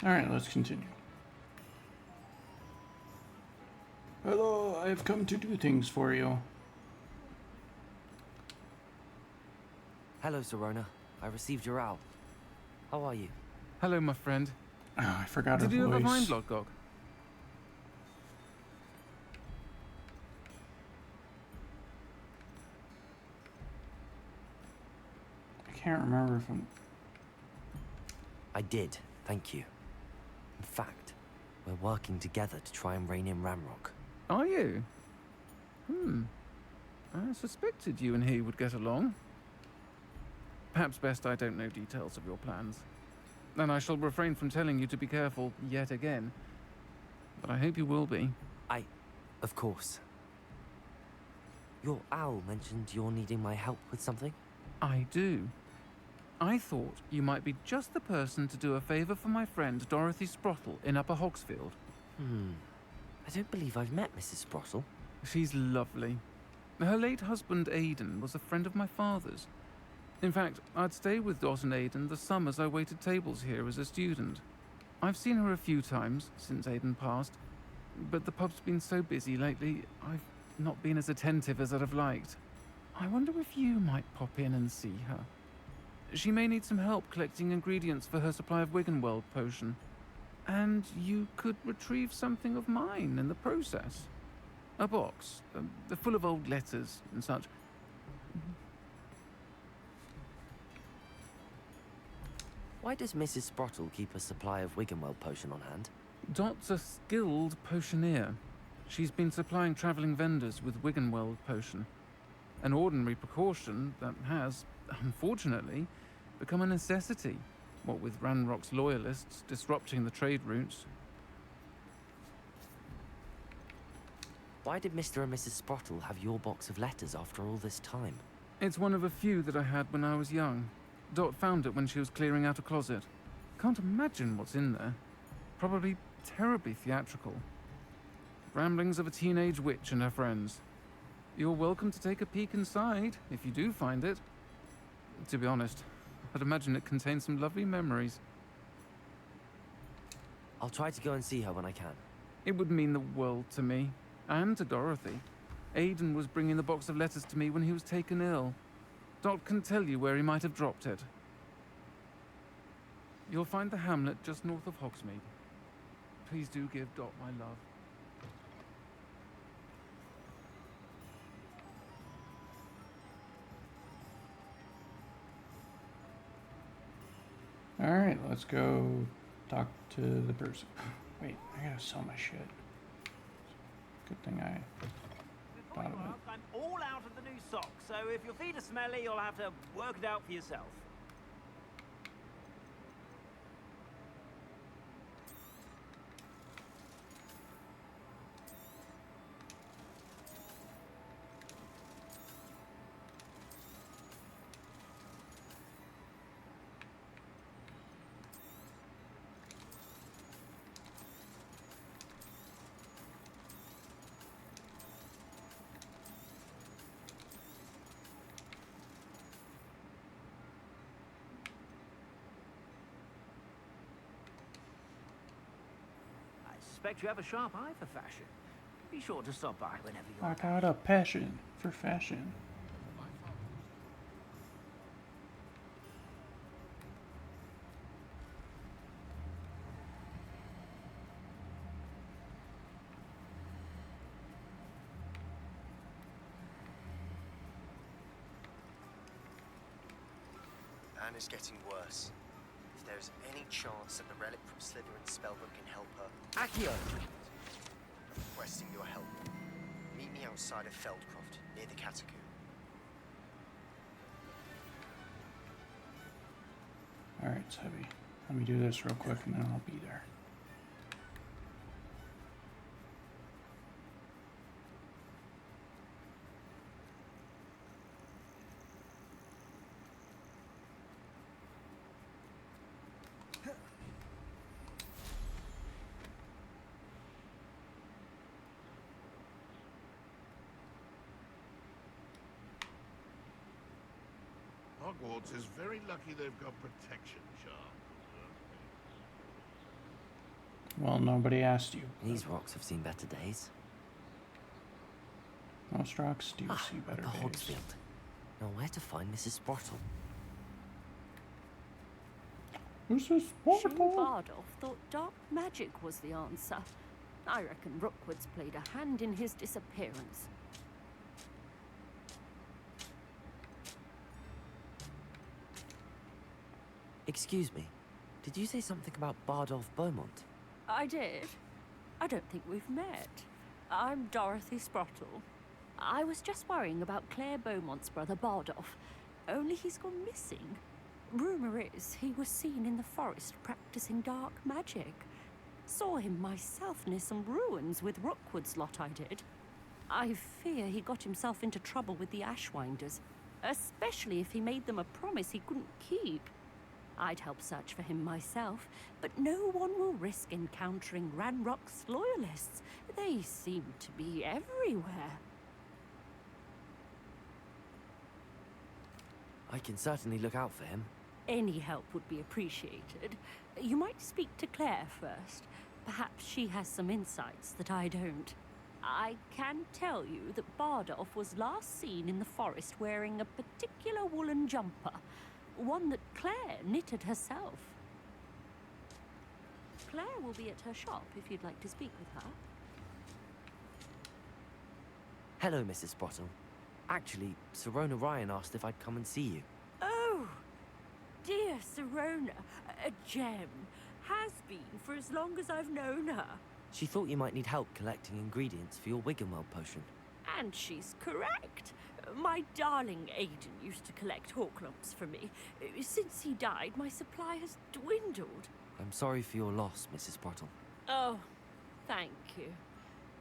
Alright, let's continue. Hello, I have come to do things for you. Hello, Serona. I received your owl. How are you? Hello, my friend. Oh, I forgot her Did you voice. ever find Lodgok? I can't remember if I'm... I did, thank you. In fact, we're working together to try and rein in Ramrock. Are you? I suspected you and he would get along. Perhaps best I don't know details of your plans. And I shall refrain from telling you to be careful yet again. But I hope you will be. Of course. Your owl mentioned you're needing my help with something? I do. I thought you might be just the person to do a favor for my friend Dorothy Sprottle in Upper Hogsfield. I don't believe I've met Mrs. Sprottle. She's lovely. Her late husband Aidan was a friend of my father's. In fact, I'd stay with Dot and Aidan the summers I waited tables here as a student. I've seen her a few times since Aidan passed, but the pub's been so busy lately, I've not been as attentive as I'd have liked. I wonder if you might pop in and see her. She may need some help collecting ingredients for her supply of Wiggenweld potion. And you could retrieve something of mine in the process. A box, full of old letters and such. Why does Mrs. Sprottle keep a supply of Wiggenweld potion on hand? Dot's a skilled potioneer. She's been supplying travelling vendors with Wiggenweld potion. An ordinary precaution that has, unfortunately, become a necessity, what with Ranrock's loyalists disrupting the trade routes. Why did Mr. and Mrs. Sprottle have your box of letters after all this time? It's one of a few that I had when I was young. Dot found it when she was clearing out a closet. Can't imagine what's in there. Probably terribly theatrical. Ramblings of a teenage witch and her friends. You're welcome to take a peek inside, if you do find it. To be honest, I'd imagine it contains some lovely memories. I'll try to go and see her when I can. It would mean the world to me, and to Dorothy. Aidan was bringing the box of letters to me when he was taken ill. Dot can tell you where he might have dropped it. You'll find the hamlet just north of Hogsmeade. Please do give Dot my love. Alright, let's go talk to the person. Wait, I gotta sell my shit. Good thing I thought of it. I'm all out of the new socks, so if your feet are smelly, you'll have to work it out for yourself. I suspect you have a sharp eye for fashion. Be sure to stop by whenever you're I got a passion for fashion. Anna's getting worse. If there's any chance that the relic from Slytherin's spellbook can help her, Accio! requesting your help. Meet me outside of Feldcroft, near the Catacomb. Alright, it's heavy. Let me do this real quick and then I'll be there. Hogwarts is very lucky they've got protection, Charles. Well, nobody asked you. These rocks have seen better days. Most rocks do see better the days. Hogsfield. Now where to find Mrs. Sprottle? This is Sure Sparkle. Bardolph thought dark magic was the answer. I reckon Rookwood's played a hand in his disappearance. Excuse me. Did you say something about Bardolph Beaumont? I did. I don't think we've met. I'm Dorothy Sprottle. I was just worrying about Claire Beaumont's brother Bardolph. Only he's gone missing. Rumour is he was seen in the forest practicing dark magic. Saw him myself near some ruins with Rookwood's lot I did. I fear he got himself into trouble with the Ashwinders, especially if he made them a promise he couldn't keep. I'd help search for him myself, but no one will risk encountering Ranrock's loyalists. They seem to be everywhere. I can certainly look out for him. Any help would be appreciated. You might speak to Claire first. Perhaps she has some insights that I don't. I can tell you that Bardolph was last seen in the forest wearing a particular woolen jumper, one that Claire knitted herself. Claire will be at her shop if you'd like to speak with her. Hello, Mrs. Sprottle. Actually, Sirona Ryan asked if I'd come and see you. Oh, dear Sirona, a gem. Has been for as long as I've known her. She thought you might need help collecting ingredients for your Wiggenweld potion. And she's correct. My darling Aiden used to collect Horklumps for me. Since he died, my supply has dwindled. I'm sorry for your loss, Mrs. Sprottle. Oh, thank you.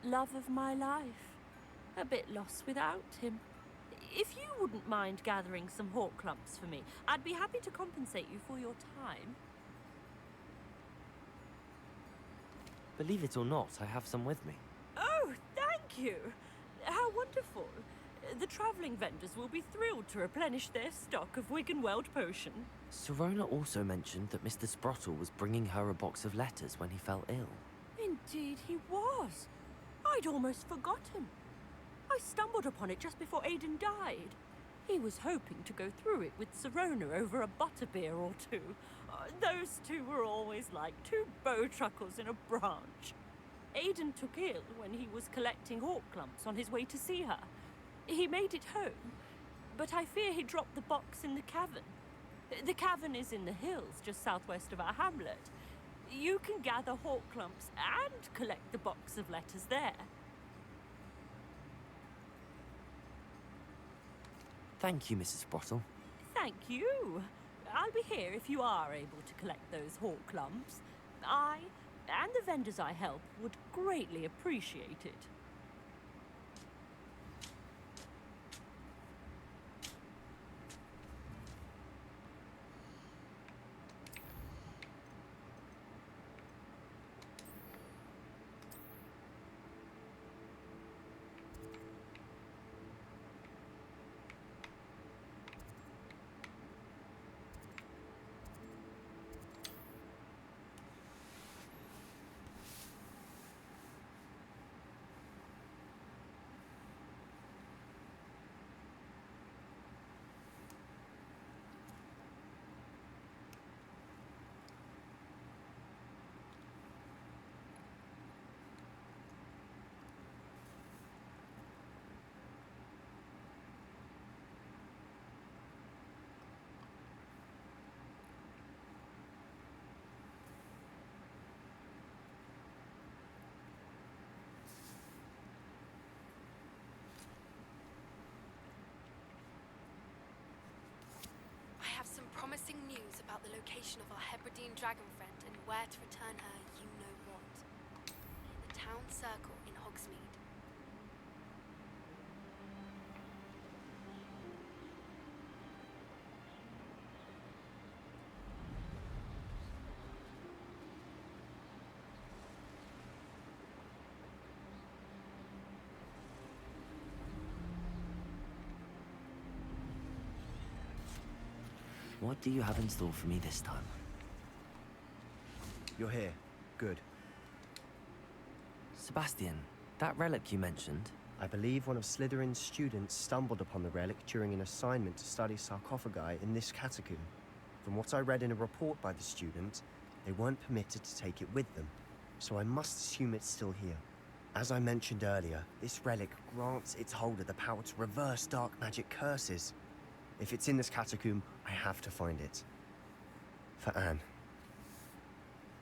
Love of my life. A bit lost without him. If you wouldn't mind gathering some Horklumps for me, I'd be happy to compensate you for your time. Believe it or not, I have some with me. Oh, thank you. How wonderful. The travelling vendors will be thrilled to replenish their stock of Wiggenweld potion. Sirona also mentioned that Mr. Sprottle was bringing her a box of letters when he fell ill. Indeed he was. I'd almost forgotten. I stumbled upon it just before Aiden died. He was hoping to go through it with Sirona over a butterbeer or two. Those two were always like two bowtruckles in a branch. Aiden took ill when he was collecting Horklumps on his way to see her. He made it home, but I fear he dropped the box in the cavern. The cavern is in the hills just southwest of our hamlet. You can gather Horklumps and collect the box of letters there. Thank you, Mrs. Sprottle. Thank you. I'll be here if you are able to collect those Horklumps. I and the vendors I help would greatly appreciate it. I have some promising news about the location of our Hebridean dragon friend and where to return her you-know-what. In the town circle in Hogsmeade. What do you have in store for me this time? You're here. Good. Sebastian, that relic you mentioned, I believe one of Slytherin's students stumbled upon the relic during an assignment to study sarcophagi in this catacomb. From what I read in a report by the student, they weren't permitted to take it with them, so I must assume it's still here. As I mentioned earlier, this relic grants its holder the power to reverse dark magic curses. If it's in this catacomb, I have to find it. For Anne.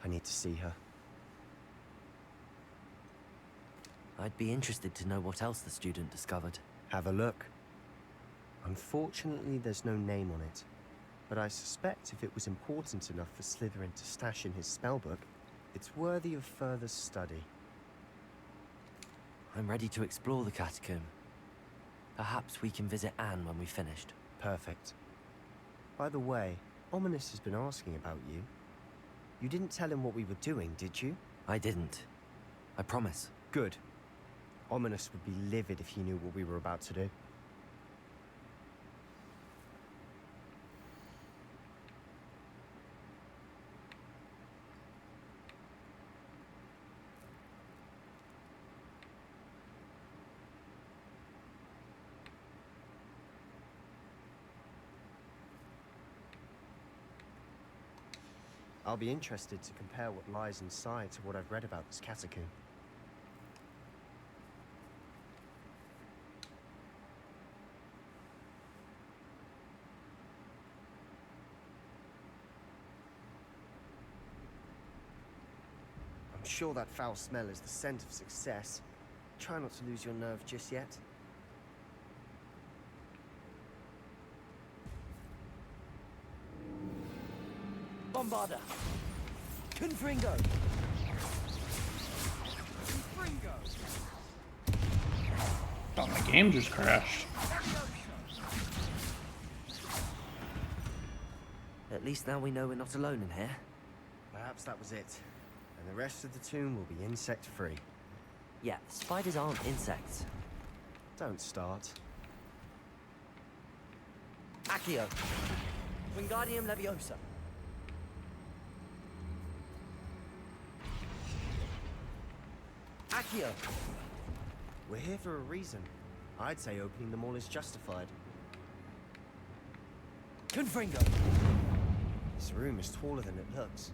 I need to see her. I'd be interested to know what else the student discovered. Have a look. Unfortunately, there's no name on it, but I suspect if it was important enough for Slytherin to stash in his spellbook, it's worthy of further study. I'm ready to explore the catacomb. Perhaps we can visit Anne when we've finished. Perfect. By the way, Ominous has been asking about you. You didn't tell him what we were doing, did you? I didn't. I promise. Good. Ominous would be livid if he knew what we were about to do. I'll be interested to compare what lies inside to what I've read about this catacomb. I'm sure that foul smell is the scent of success. Try not to lose your nerve just yet. Bombarda! Confringo! Oh, my game just crashed. At least now we know we're not alone in here. Perhaps that was it. And the rest of the tomb will be insect-free. Yeah, spiders aren't insects. Don't start. Accio! Wingardium Leviosa! Accio! We're here for a reason. I'd say opening them all is justified. Confringo! This room is taller than it looks.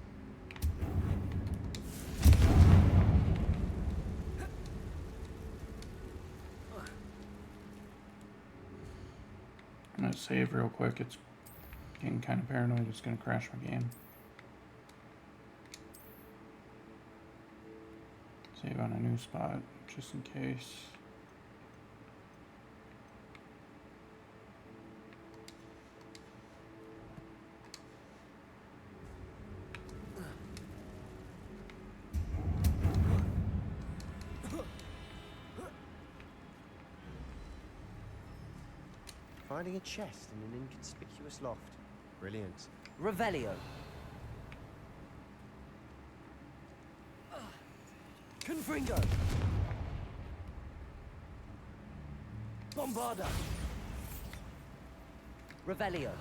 I'm gonna save real quick. It's getting kind of paranoid. It's gonna crash my game. Save on a new spot, just in case. Finding a chest in an inconspicuous loft. Brilliant. Revelio! Confringo! Bombarda! Revelio!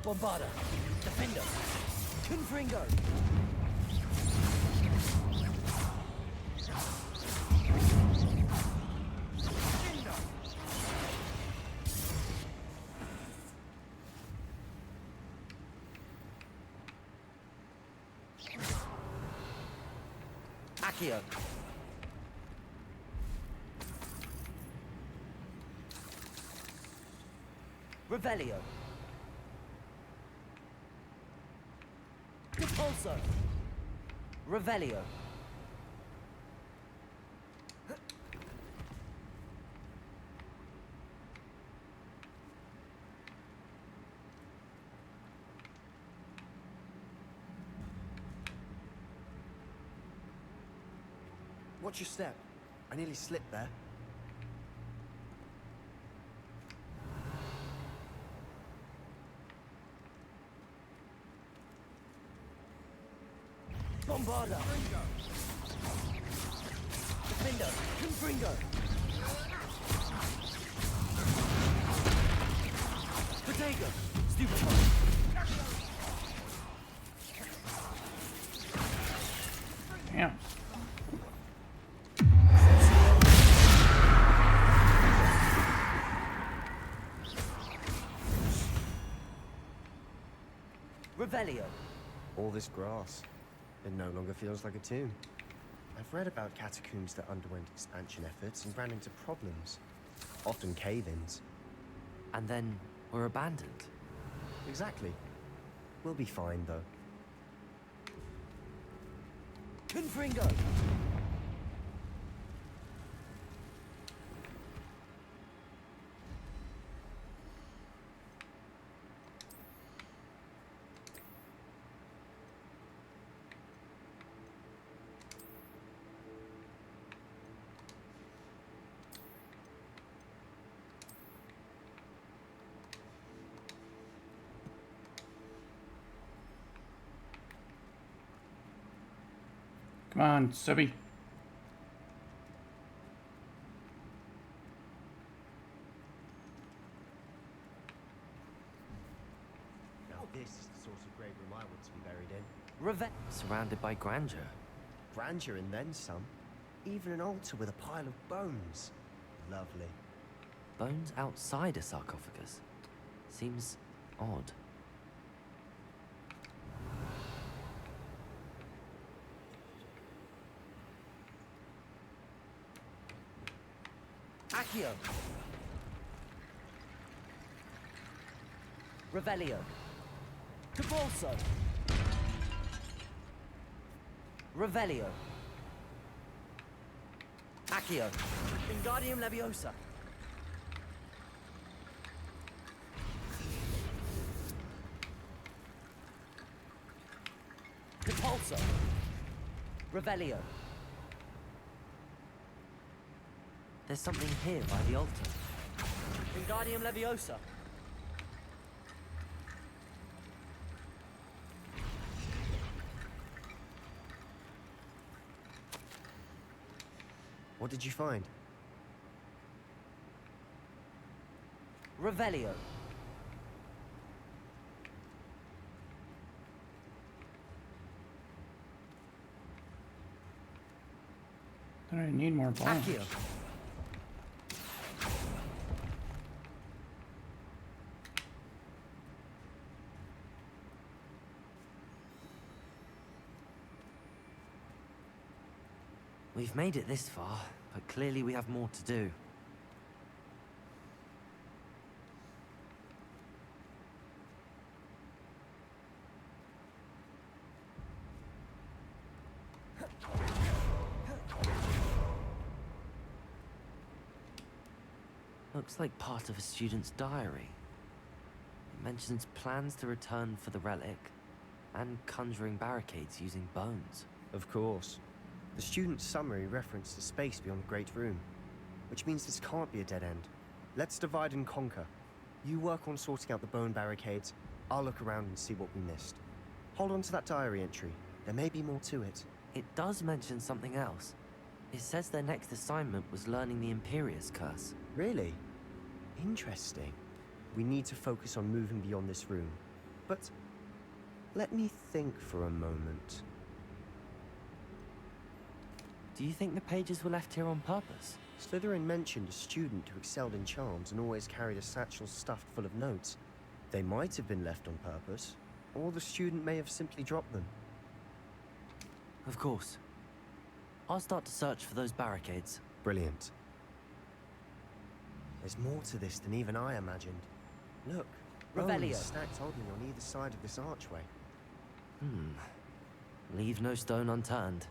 Bombarda! Defendo! Confringo! Accio! Revelio! Repulso! Revelio! Watch your step. I nearly slipped there. Bombarda! Defendo! Confringo! Potato! Stupid. Damn. Revelio. All this grass. It no longer feels like a tomb. I've read about catacombs that underwent expansion efforts and ran into problems. Often cave-ins. And then were abandoned. Exactly. We'll be fine, though. Confringo! Come on, Subby. Now this is the sort of grave room I want to be buried in. Surrounded by grandeur. Grandeur and then some. Even an altar with a pile of bones. Lovely. Bones outside a sarcophagus. Seems odd. Accio! Revelio! Cabolso! Revelio! Accio! Wingardium Leviosa! Capulso! Revelio! There's something here by the altar. Wingardium Leviosa! What did you find? Revelio! Then I need more bones. Accio! We've made it this far, but clearly we have more to do. Looks like part of a student's diary. It mentions plans to return for the relic, and conjuring barricades using bones. Of course. The student's summary referenced a space beyond the Great Room, which means this can't be a dead end. Let's divide and conquer. You work on sorting out the bone barricades, I'll look around and see what we missed. Hold on to that diary entry. There may be more to it. It does mention something else. It says their next assignment was learning the Imperius Curse. Really? Interesting. We need to focus on moving beyond this room. But let me think for a moment. Do you think the pages were left here on purpose? Slytherin mentioned a student who excelled in charms and always carried a satchel stuffed full of notes. They might have been left on purpose, or the student may have simply dropped them. Of course. I'll start to search for those barricades. Brilliant. There's more to this than even I imagined. Look, Revelio. bones stacked oddly on either side of this archway. Leave no stone unturned.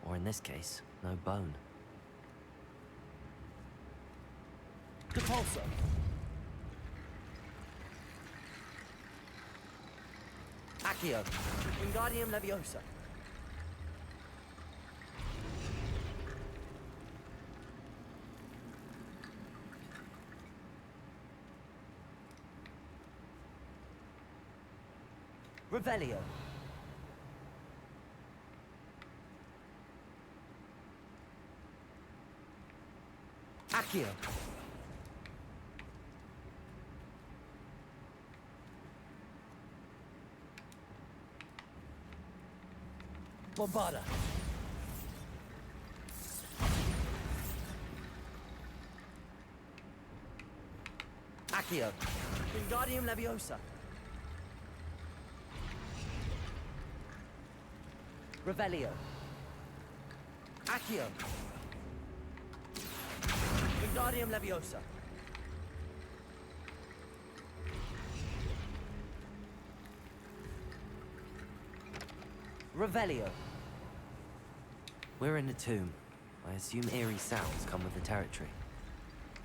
Or in this case, no bone. Capulso! Accio! Wingardium Leviosa! Revelio! Accio! Bombarda. Accio. Wingardium Leviosa. Revelio. Accio. Wingardium Leviosa. Revelio. We're in a tomb. I assume eerie sounds come with the territory.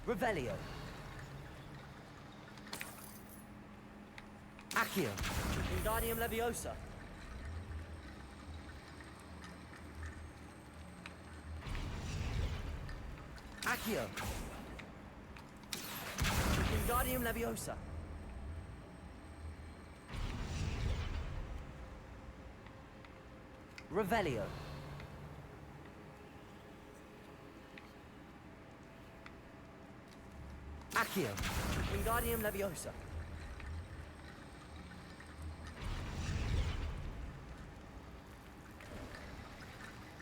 Revelio. Accio. Wingardium Leviosa. Accio. Wingardium Leviosa. Revelio. Accio. Wingardium Leviosa.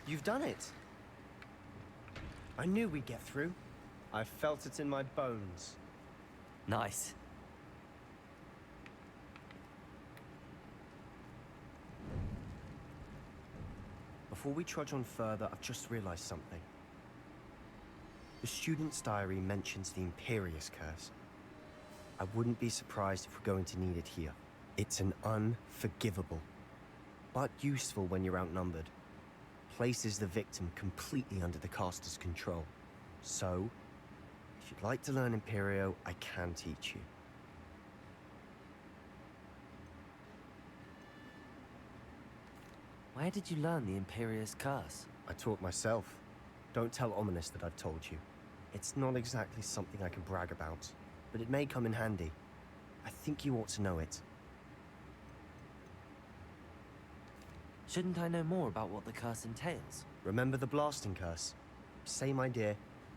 You've done it. I knew we'd get through. I felt it in my bones. Nice. Before we trudge on further, I've just realized something. The student's diary mentions the Imperius Curse. I wouldn't be surprised if we're going to need it here. It's an unforgivable, but useful when you're outnumbered. Places the victim completely under the caster's control. So, if you'd like to learn Imperio, I can teach you. Where did you learn the Imperius Curse? I taught myself. Don't tell Ominous that I've told you. It's not exactly something I can brag about, but it may come in handy. I think you ought to know it. Shouldn't I know more about what the curse entails? Remember the blasting curse? Same idea,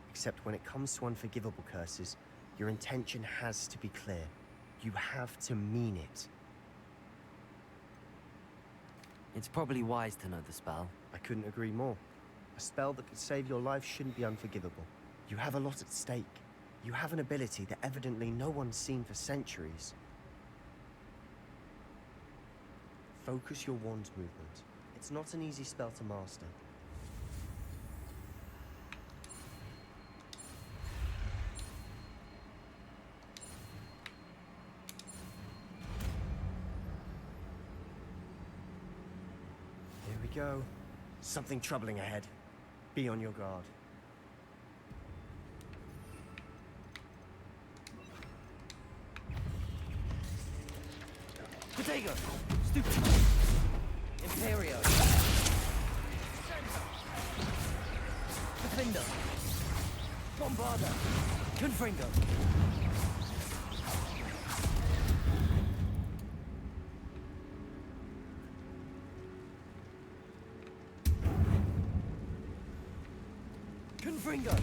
except when it comes to unforgivable curses, your intention has to be clear. You have to mean it. It's probably wise to know the spell. I couldn't agree more. A spell that could save your life shouldn't be unforgivable. You have a lot at stake. You have an ability that evidently no one's seen for centuries. Focus your wand's movement. It's not an easy spell to master. Here we go. Something troubling ahead. Be on your guard. Potato! Stupid! Imperio! Defender! Bombarda! Confringo! Confringo!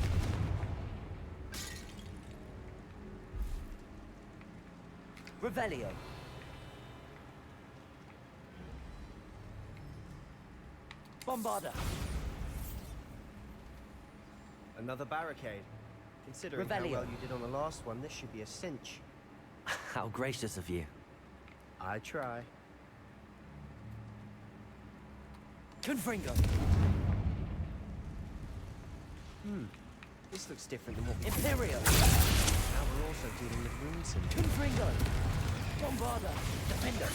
Revelio! Bombarda! Another barricade. Considering how Revelio. well you did on the last one, this should be a cinch. How gracious of you. I try. Confringo! This looks different than what we Imperio! Now we're also dealing with rune symbols. Confringo! Bombarda! Defender!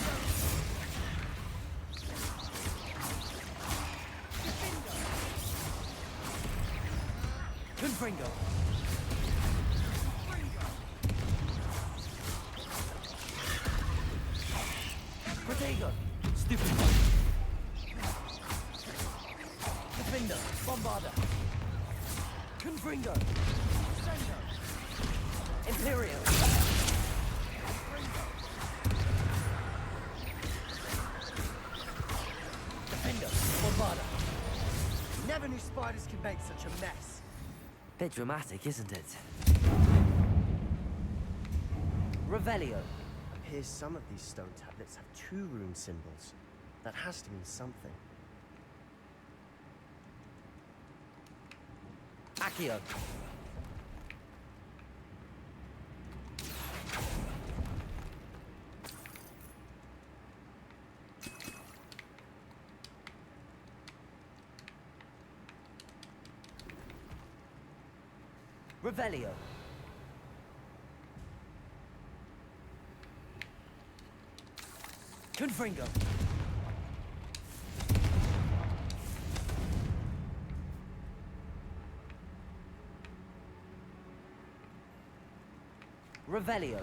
Confringo! Protego! Stupid! Defender! Bombarda! Confringo! Imperio! Defender! Bombarda! Never knew spiders could make such a mess. Bit dramatic, isn't it? Revelio. Appears some of these stone tablets have two rune symbols. That has to mean something. Accio. Revelio. Confringo. Revelio.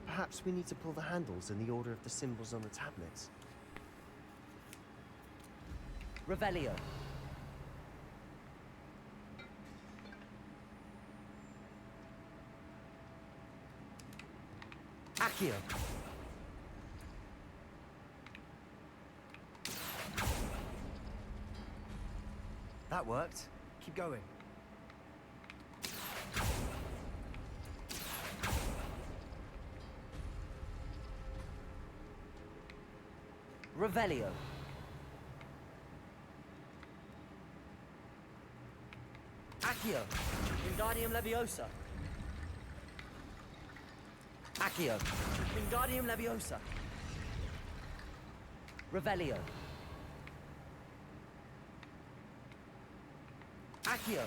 Perhaps we need to pull the handles in the order of the symbols on the tablets. Revelio. Accio. That worked. Keep going. Revelio. Accio. Wingardium Leviosa. Accio. Wingardium Leviosa. Revelio. Accio.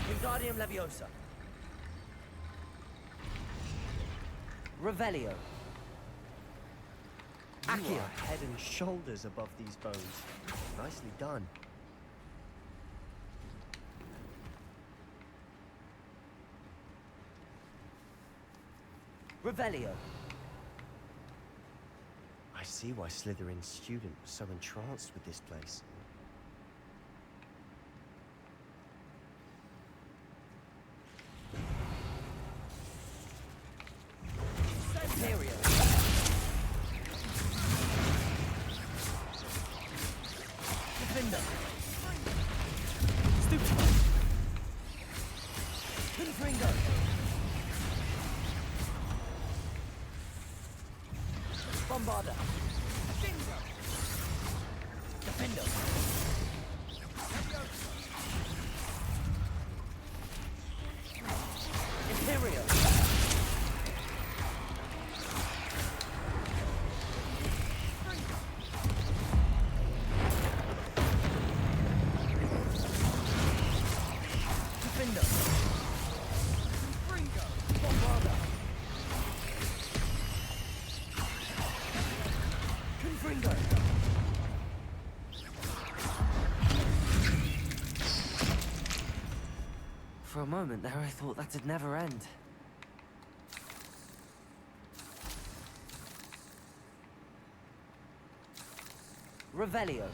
Wingardium Leviosa. Revelio. You Accio. are head and shoulders above these bones. Nicely done. Revelio. I see why Slytherin's student was so entranced with this place. Imperio. Defender. Stupefy. Confringo. Bombarda. Defender. Imperio. Defender. Bombarda. Confringo. For a moment there, I thought that'd never end. Revelio.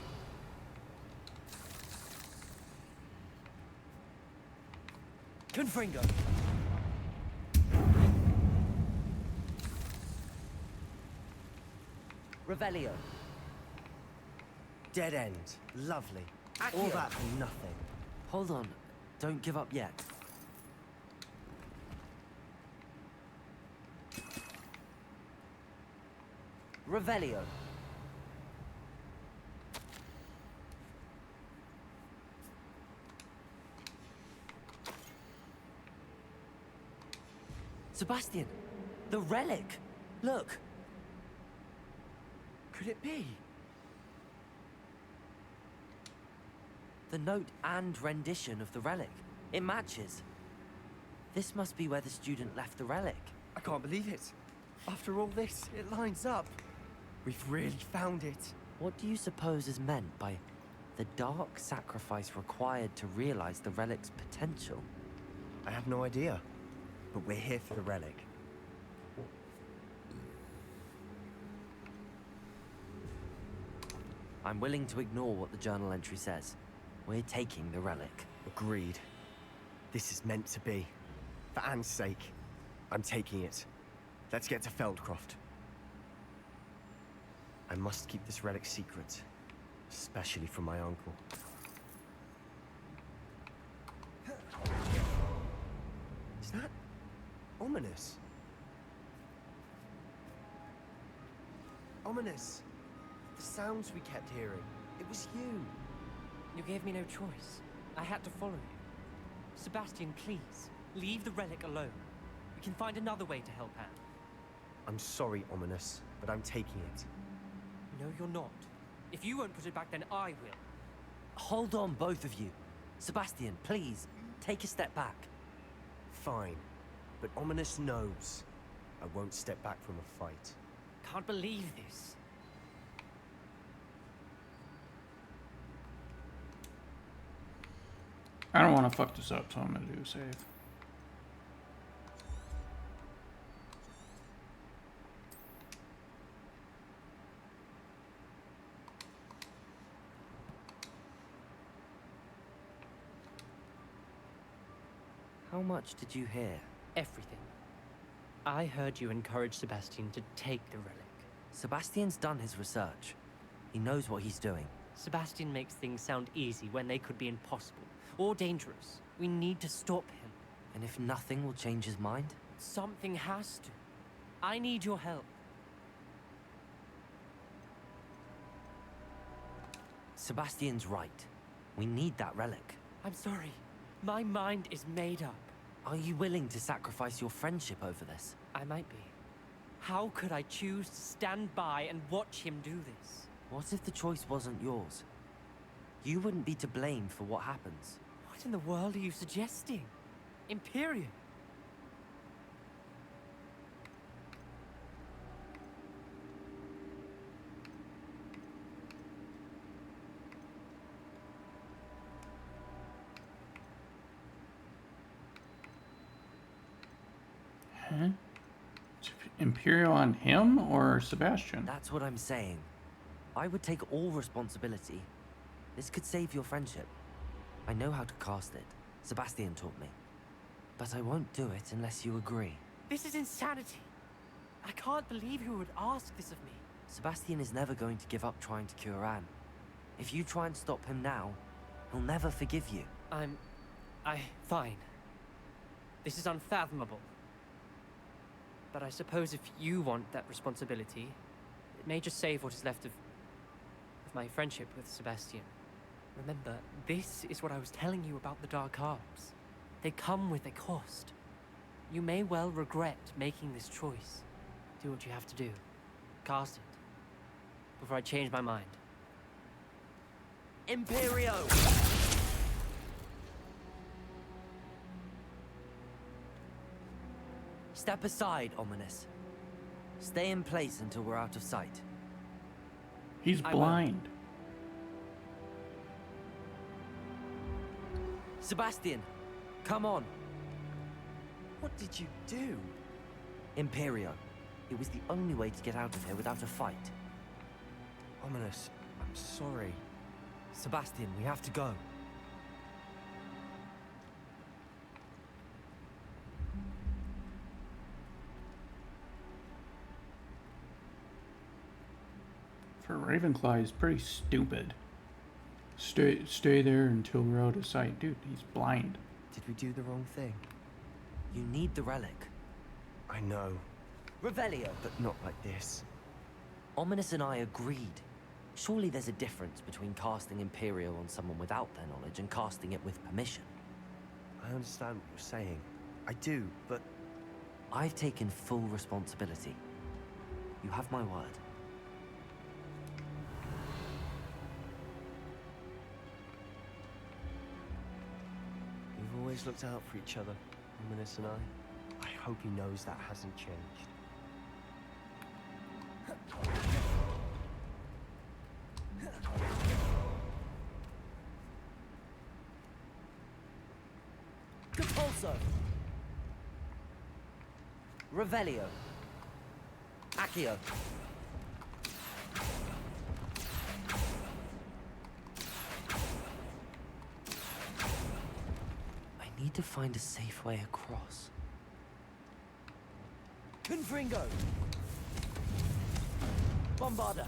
Confringo. Revelio. Dead end. Lovely. All Accio. that for nothing. Hold on. Don't give up yet. Revelio. Sebastian, the relic. Look. Could it be? The note and rendition of the relic. It matches. This must be where the student left the relic. I can't believe it. After all this, it lines up. We've really found it. What do you suppose is meant by The dark sacrifice required to realize the relic's potential. I have no idea. But we're here for the relic. I'm willing to ignore what the journal entry says. We're taking the relic. Agreed. This is meant to be. For Anne's sake, I'm taking it. Let's get to Feldcroft. I must keep this relic secret, especially from my uncle. Is that ominous? Ominous! The sounds we kept hearing. It was you. You gave me no choice. I had to follow you. Sebastian, please, leave the relic alone. We can find another way to help Anne. I'm sorry, Ominous, but I'm taking it. No, you're not. If you won't put it back, then I will. Hold on, both of you. Sebastian, please, take a step back. Fine, but Ominous knows I won't step back from a fight. Can't believe this. I don't want to fuck this up, so I'm gonna do a save. How much did you hear? Everything. I heard you encourage Sebastian to take the relic. Sebastian's done his research. He knows what he's doing. Sebastian makes things sound easy when they could be impossible or dangerous. We need to stop him. And if nothing will change his mind? Something has to. I need your help. Sebastian's right. We need that relic. I'm sorry. My mind is made up. Are you willing to sacrifice your friendship over this? I might be. How could I choose to stand by and watch him do this? What if the choice wasn't yours? You wouldn't be to blame for what happens. What in the world are you suggesting? Imperium? Huh? Is Imperial on him or Sebastian? That's what I'm saying. I would take all responsibility. This could save your friendship. I know how to cast it. Sebastian taught me. But I won't do it unless you agree. This is insanity. I can't believe you would ask this of me. Sebastian is never going to give up trying to cure Anne. If you try and stop him now, he'll never forgive you. Fine. This is unfathomable. But I suppose if you want that responsibility, it may just save what is left of my friendship with Sebastian. Remember, this is what I was telling you about the Dark Arts. They come with a cost. You may well regret making this choice. Do what you have to do. Cast it. Before I change my mind. Imperio! Step aside, Ominous. Stay in place until we're out of sight. He's I blind. Sebastian, come on. What did you do? Imperio. It was the only way to get out of here without a fight. Ominous, I'm sorry. Sebastian, we have to go. For Ravenclaw, he's pretty stupid. Stay there until we're out of sight. Dude, he's blind. Did we do the wrong thing? You need the relic. I know, Revelio. but not like this. Ominous and I agreed. Surely there's a difference between casting Imperio on someone without their knowledge and casting it with permission. I understand what you're saying. I do, but I've taken full responsibility. You have my word. we've always looked out for each other, Ominous and I. I hope he knows that hasn't changed. Levioso. Revelio. Accio. I need to find a safe way across. Confringo. Bombarda.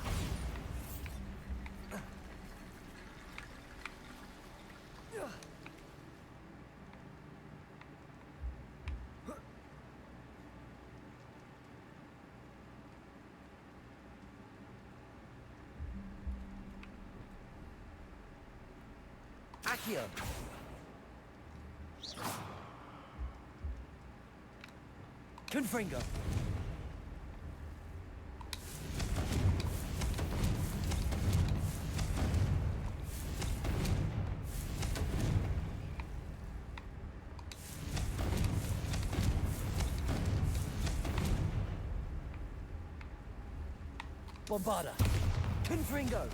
Accio. Confringo. Bombarda. Confringo.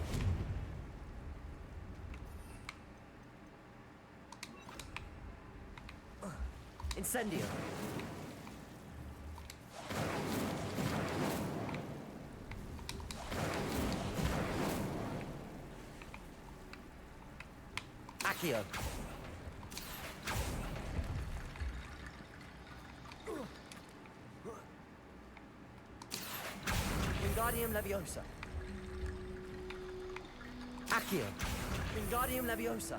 Incendio. Accio. Wingardium Leviosa. Accio. Wingardium Leviosa.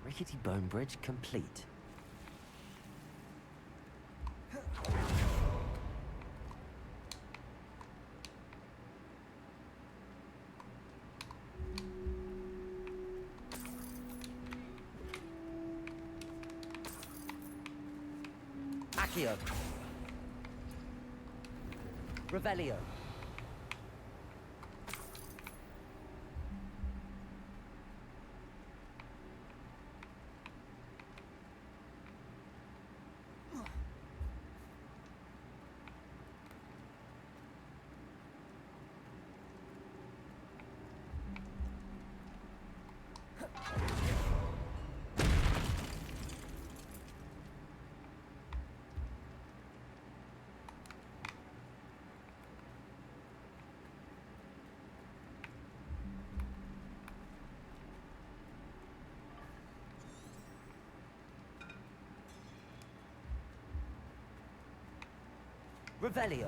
Rickety bone bridge complete. Accio. Revelio. Revelio.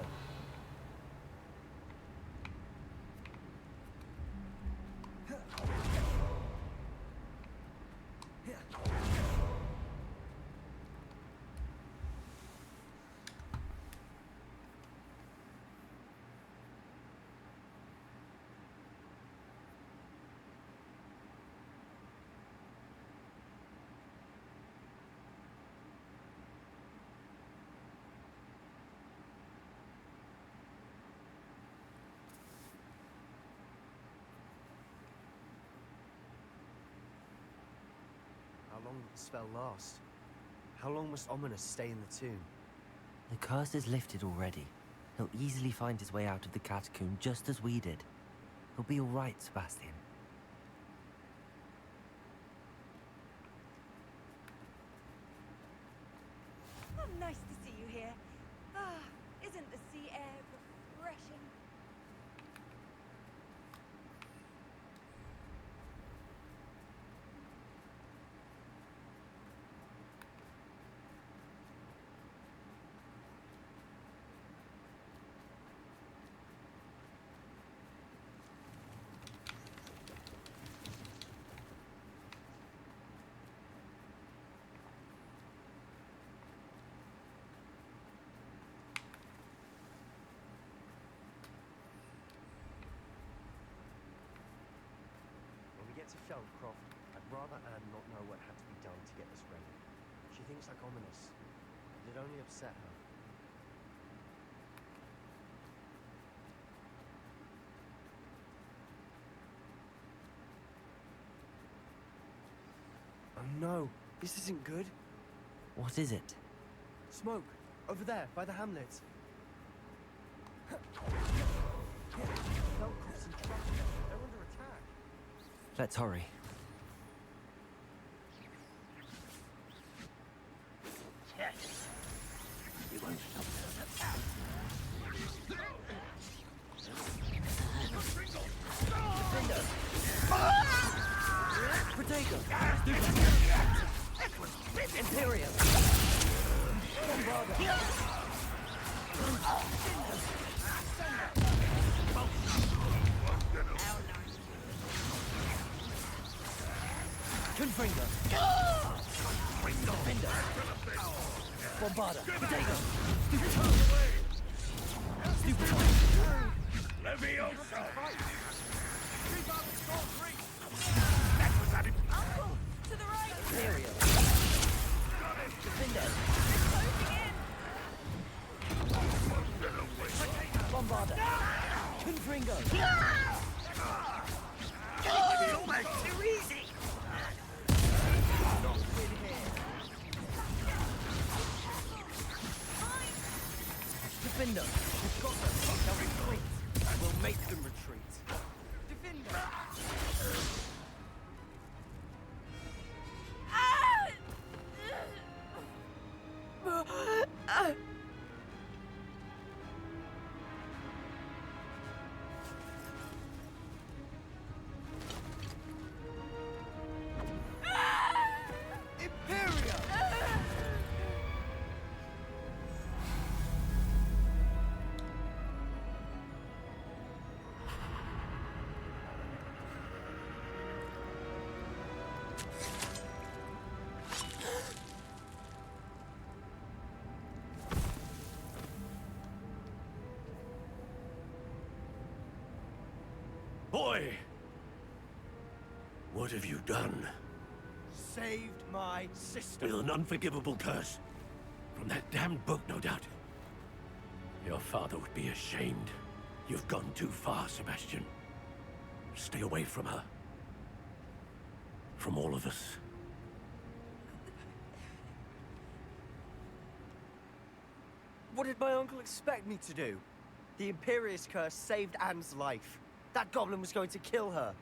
How long will the spell last? How long must Ominous stay in the tomb? The curse is lifted already. He'll easily find his way out of the catacomb just as we did. He'll be all right, Sebastian. Oh, nice to see you here. Ah, isn't the sea air refreshing? When we get to Sheldcroft, I'd rather Anne not know what had to be done to get this ready. She thinks like Ominous. It'd only upset her. Oh no, this isn't good. What is it? Smoke. Over there, by the hamlet. Velkov's in trouble. They're under attack. Let's hurry. Protego! Imperium! Confringo! Defender! Bombarda! Protego! Stupid! Leviosa! Uncle, to the right. Imperium! Defender! Bombarda! Confringo! Too easy! Defender! We've got them! They'll retreat! We'll make them retreat! Defender! Boy! What have you done? Saved my sister. With an unforgivable curse. From that damned book, no doubt. Your father would be ashamed. You've gone too far, Sebastian. Stay away from her. From all of us. What did my uncle expect me to do? The Imperius curse saved Anne's life. That goblin was going to kill her.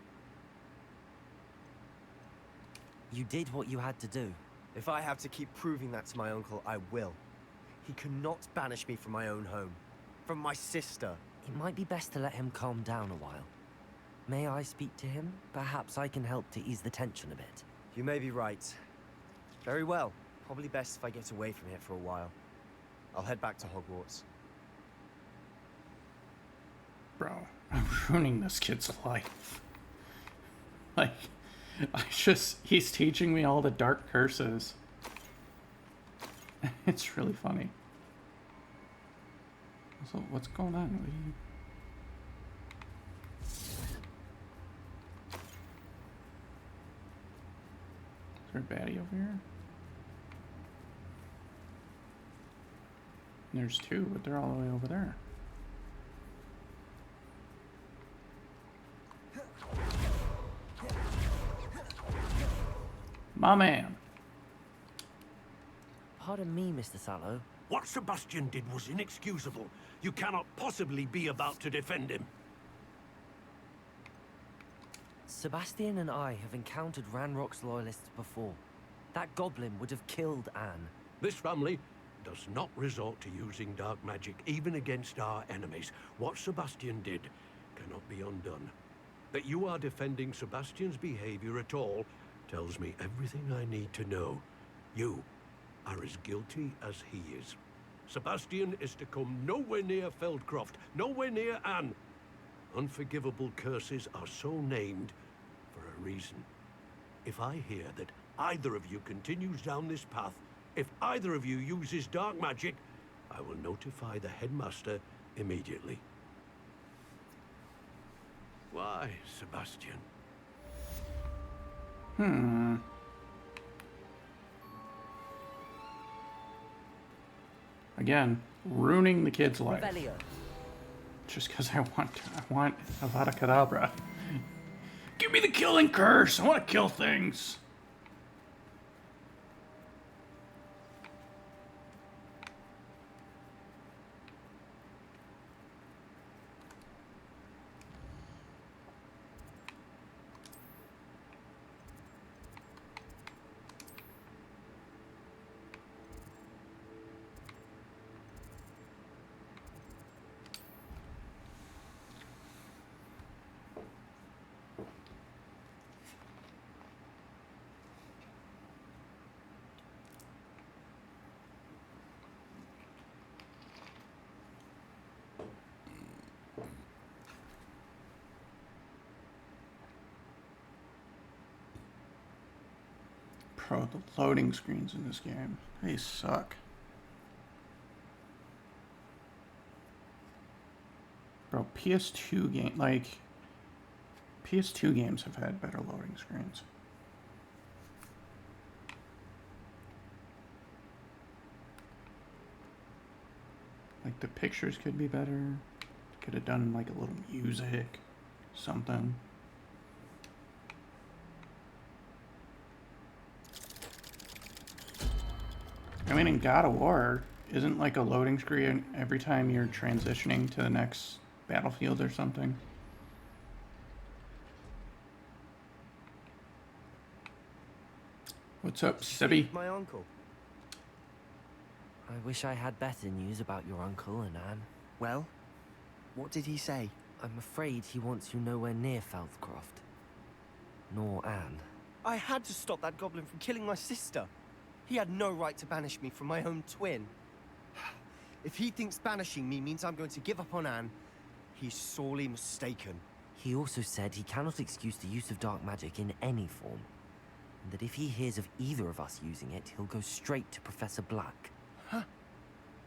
You did what you had to do. If I have to keep proving that to my uncle, I will. He cannot banish me from my own home. From my sister. It might be best to let him calm down a while. May I speak to him? Perhaps I can help to ease the tension a bit. You may be right. Very well. Probably best if I get away from here for a while. I'll head back to Hogwarts. Bro, I'm ruining this kid's life. Like, he's teaching me all the dark curses. It's really funny. So, what's going on? What are you... Is there a baddie over here? There's two, but they're all the way over there. My man. Pardon me, Mr. Sallow. What Sebastian did was inexcusable. You cannot possibly be about to defend him. Sebastian and I have encountered Ranrock's loyalists before. That goblin would have killed Anne. This family does not resort to using dark magic, even against our enemies. What Sebastian did cannot be undone. That you are defending Sebastian's behavior at all tells me everything I need to know. You are as guilty as he is. Sebastian is to come nowhere near Feldcroft, nowhere near Anne. Unforgivable curses are so named for a reason. If I hear that either of you continues down this path, if either of you uses dark magic, I will notify the headmaster immediately. Why, Sebastian? Again, ruining the kid's life. Revelio. Just because I want Avada Kedavra. Give me the killing curse! I want to kill things! Bro, the loading screens in this game, they suck. Bro, PS2 game, like, PS2 games have had better loading screens. Like, the pictures could be better. Could have done, like, a little music, something. I mean, in God of War, isn't like a loading screen every time you're transitioning to the next battlefield or something? What's up, Sibby? My uncle. I wish I had better news about your uncle and Anne. Well, what did he say? I'm afraid he wants you nowhere near Feldcroft. Nor Anne. I had to stop that goblin from killing my sister. He had no right to banish me from my own twin. If he thinks banishing me means I'm going to give up on Anne, he's sorely mistaken. He also said he cannot excuse the use of dark magic in any form. And that if he hears of either of us using it, he'll go straight to Professor Black. Huh?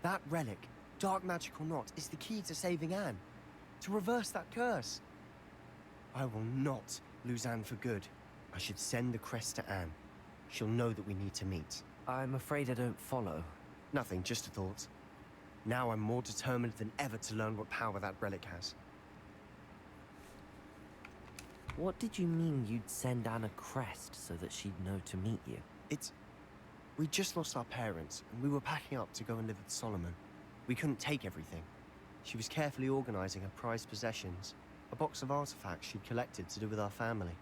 That relic, dark magic or not, is the key to saving Anne. To reverse that curse. I will not lose Anne for good. I should send the crest to Anne. She'll know that we need to meet. I'm afraid I don't follow. Nothing, just a thought. Now I'm more determined than ever to learn what power that relic has. What did you mean you'd send Anne a crest so that she'd know to meet you? We just lost our parents, and we were packing up to go and live with Solomon. We couldn't take everything. She was carefully organizing her prized possessions, a box of artifacts she'd collected to do with our family.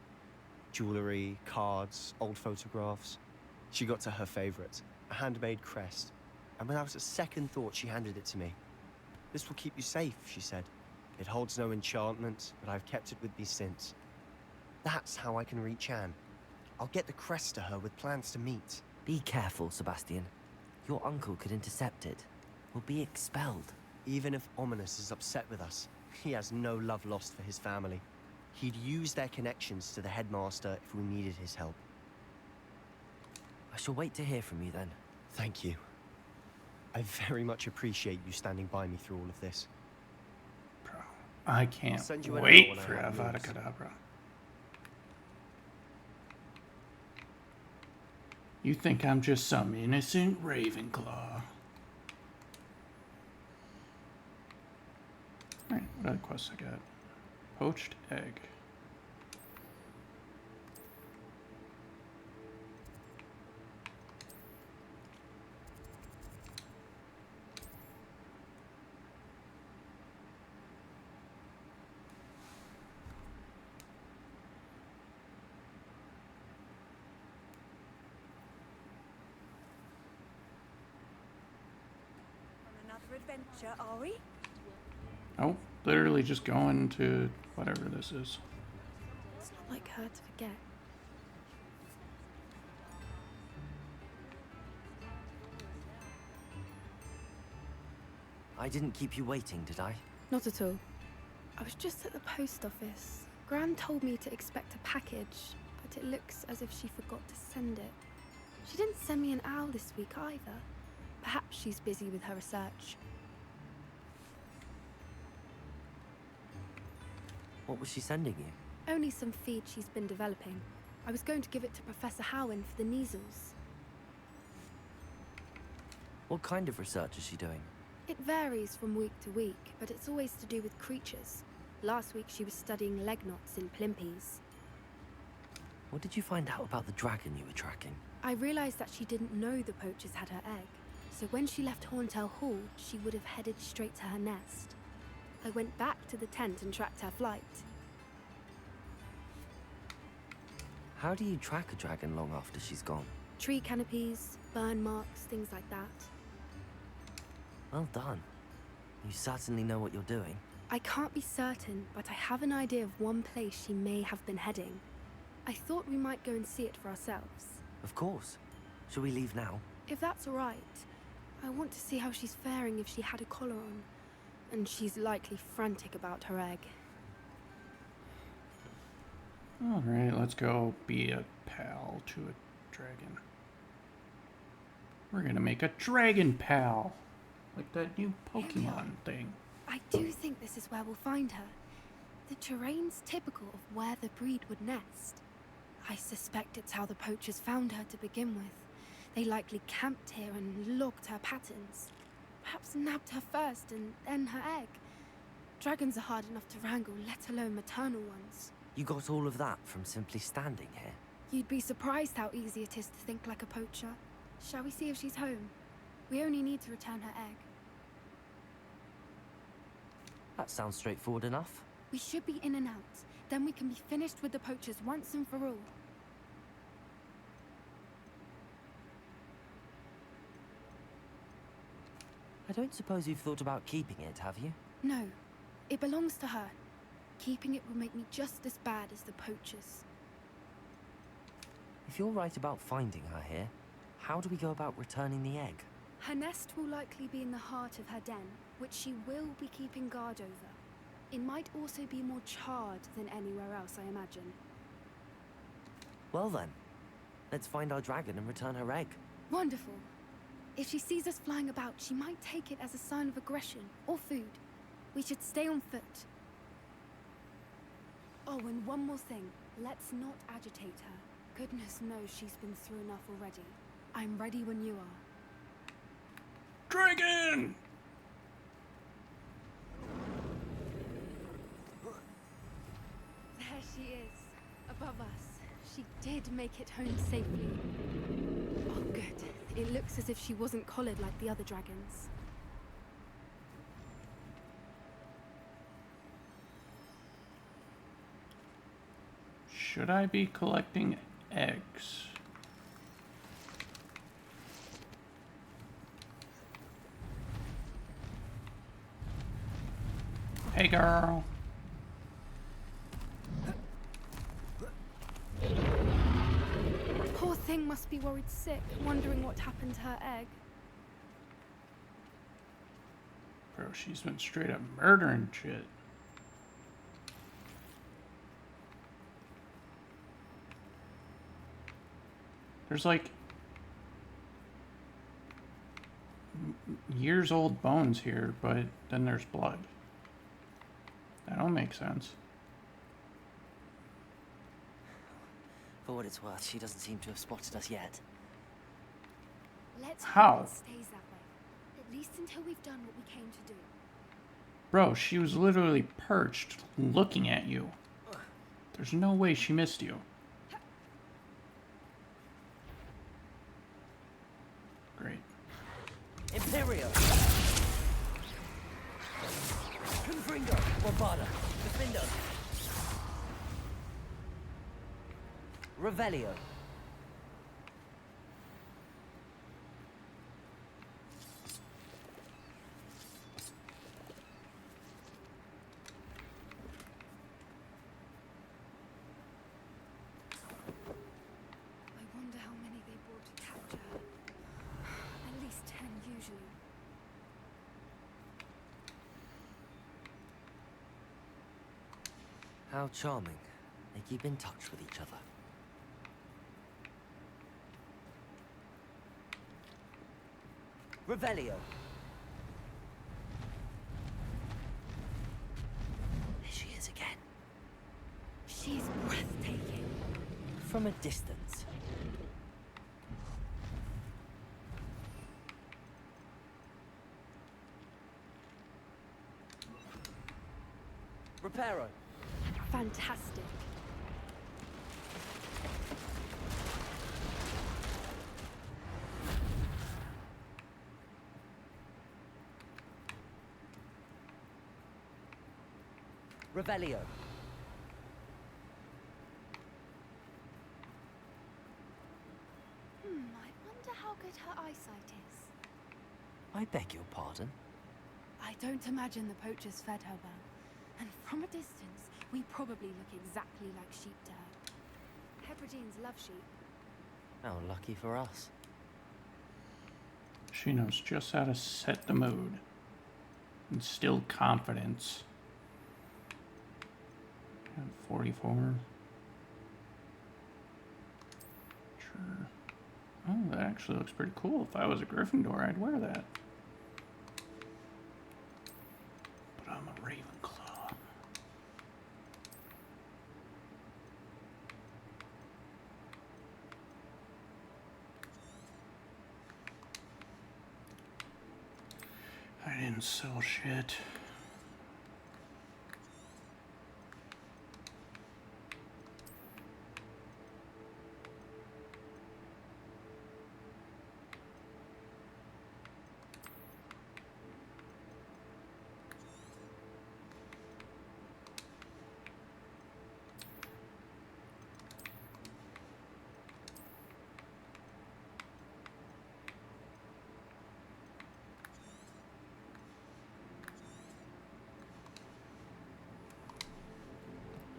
Jewelry, cards, old photographs. She got to her favorite, a handmade crest, and without a second thought she handed it to me. This will keep you safe, she said. It holds no enchantment, but I've kept it with me since. That's how I can reach Anne. I'll get the crest to her with plans to meet. Be careful, Sebastian. Your uncle could intercept it. We'll be expelled. Even if Ominous is upset with us, he has no love lost for his family. He'd use their connections to the headmaster if we needed his help. I shall wait to hear from you then. Thank you. I very much appreciate you standing by me through all of this. Bro, I can't send you an wait hour when I for have Avada news. Kedavra. You think I'm just some innocent Ravenclaw? Alright, what other quests I got? Poached egg. On another adventure, are we? Oh, literally just going to whatever this is. It's not like her to forget. I didn't keep you waiting, did I? Not at all. I was just at the post office. Gran told me to expect a package, but it looks as if she forgot to send it. She didn't send me an owl this week either. Perhaps she's busy with her research. What was she sending you? Only some feed she's been developing. I was going to give it to Professor Howen for the measles. What kind of research is she doing? It varies from week to week, but it's always to do with creatures. Last week she was studying leg knots in Plimpies. What did you find out about the dragon you were tracking? I realized that she didn't know the poachers had her egg, so when she left Horntail Hall, she would have headed straight to her nest. I went back to the tent and tracked her flight. How do you track a dragon long after she's gone? Tree canopies, burn marks, things like that. Well done. You certainly know what you're doing. I can't be certain, but I have an idea of one place she may have been heading. I thought we might go and see it for ourselves. Of course. Shall we leave now? If that's all right. I want to see how she's faring if she had a collar on. And she's likely frantic about her egg. Alright, let's go be a pal to a dragon. We're gonna make a dragon pal. Like that new Pokemon thing. I do think this is where we'll find her. The terrain's typical of where the breed would nest. I suspect it's how the poachers found her to begin with. They likely camped here and logged her patterns. Perhaps nabbed her first and then her egg. Dragons are hard enough to wrangle, let alone maternal ones. You got all of that from simply standing here? You'd be surprised how easy it is to think like a poacher. Shall we see if she's home? We only need to return her egg. That sounds straightforward enough. We should be in and out. Then we can be finished with the poachers once and for all. I don't suppose you've thought about keeping it, have you? No. It belongs to her. Keeping it will make me just as bad as the poachers. If you're right about finding her here, how do we go about returning the egg? Her nest will likely be in the heart of her den, which she will be keeping guard over. It might also be more charred than anywhere else, I imagine. Well then, let's find our dragon and return her egg. Wonderful. If she sees us flying about, she might take it as a sign of aggression or food. We should stay on foot. Oh, and one more thing. Let's not agitate her. Goodness knows she's been through enough already. I'm ready when you are. Dragon! There she is, above us. She did make it home safely. Oh, good. It looks as if she wasn't collared like the other dragons. Should I be collecting eggs? Hey, girl. Poor thing must be worried sick, wondering what happened to her egg. Bro, she's been straight up murdering shit. There's like years old bones here, but then there's blood. That don't make sense. For what it's worth, she doesn't seem to have spotted us yet. Let's How? hope it stays that way. At least until we've done what we came to do. Bro, she was literally perched looking at you. There's no way she missed you. Great. Imperio! Confringo! Bombarda! Defendo! Revelio! I wonder how many they brought to capture her. At least 10 usually. How charming. They keep in touch with each other. Revelio! There she is again. She's breathtaking. From a distance. Reparo! Fantastic. Revelio! I wonder how good her eyesight is. I beg your pardon? I don't imagine the poachers fed her well. And from a distance, we probably look exactly like sheep to her. Hebrideans love sheep. How lucky for us. She knows just how to set the mood. Instill confidence. 44. Sure. Oh, that actually looks pretty cool. If I was a Gryffindor, I'd wear that. But I'm a Ravenclaw. I didn't sell shit.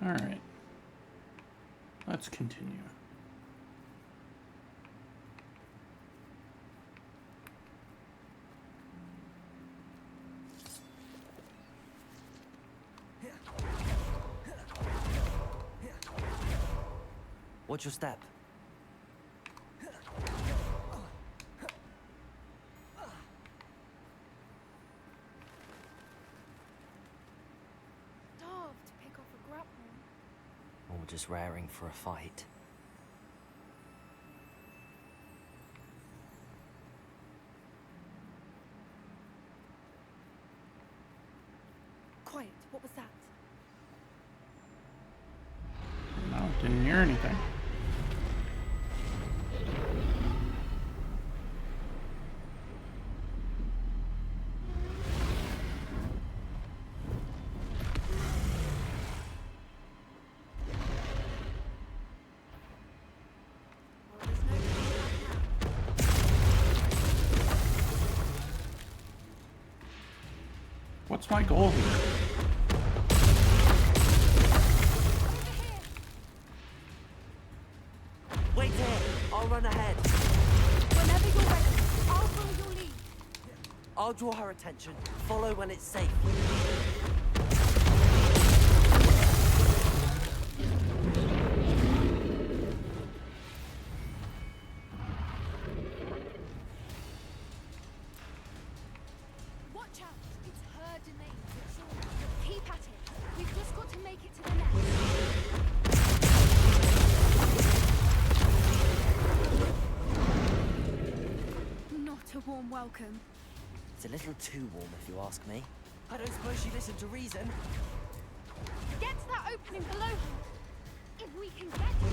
All right, let's continue. Watch your step. Starved to pick off a grapple. Or just raring for a fight. Quiet, what was that? No, didn't hear anything. Well, there's no turning back now. What's my goal here? Wait here! I'll run ahead. Whenever you're ready, I'll follow your lead. I'll draw her attention. Follow when it's safe. Watch out! It's her domain, it's yours. Keep at it. We've just got to make it to the nest. Not a warm welcome. It's a little too warm, if you ask me. I don't suppose she listened to reason. Get to that opening below her. If we can get to it,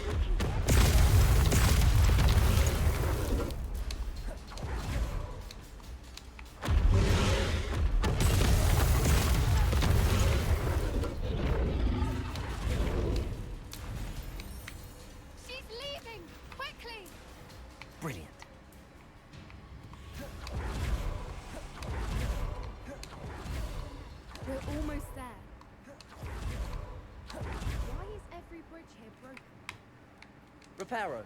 we can get to it. She's leaving! Quickly! Brilliant. We're almost there. Why is every bridge here broken? Reparo.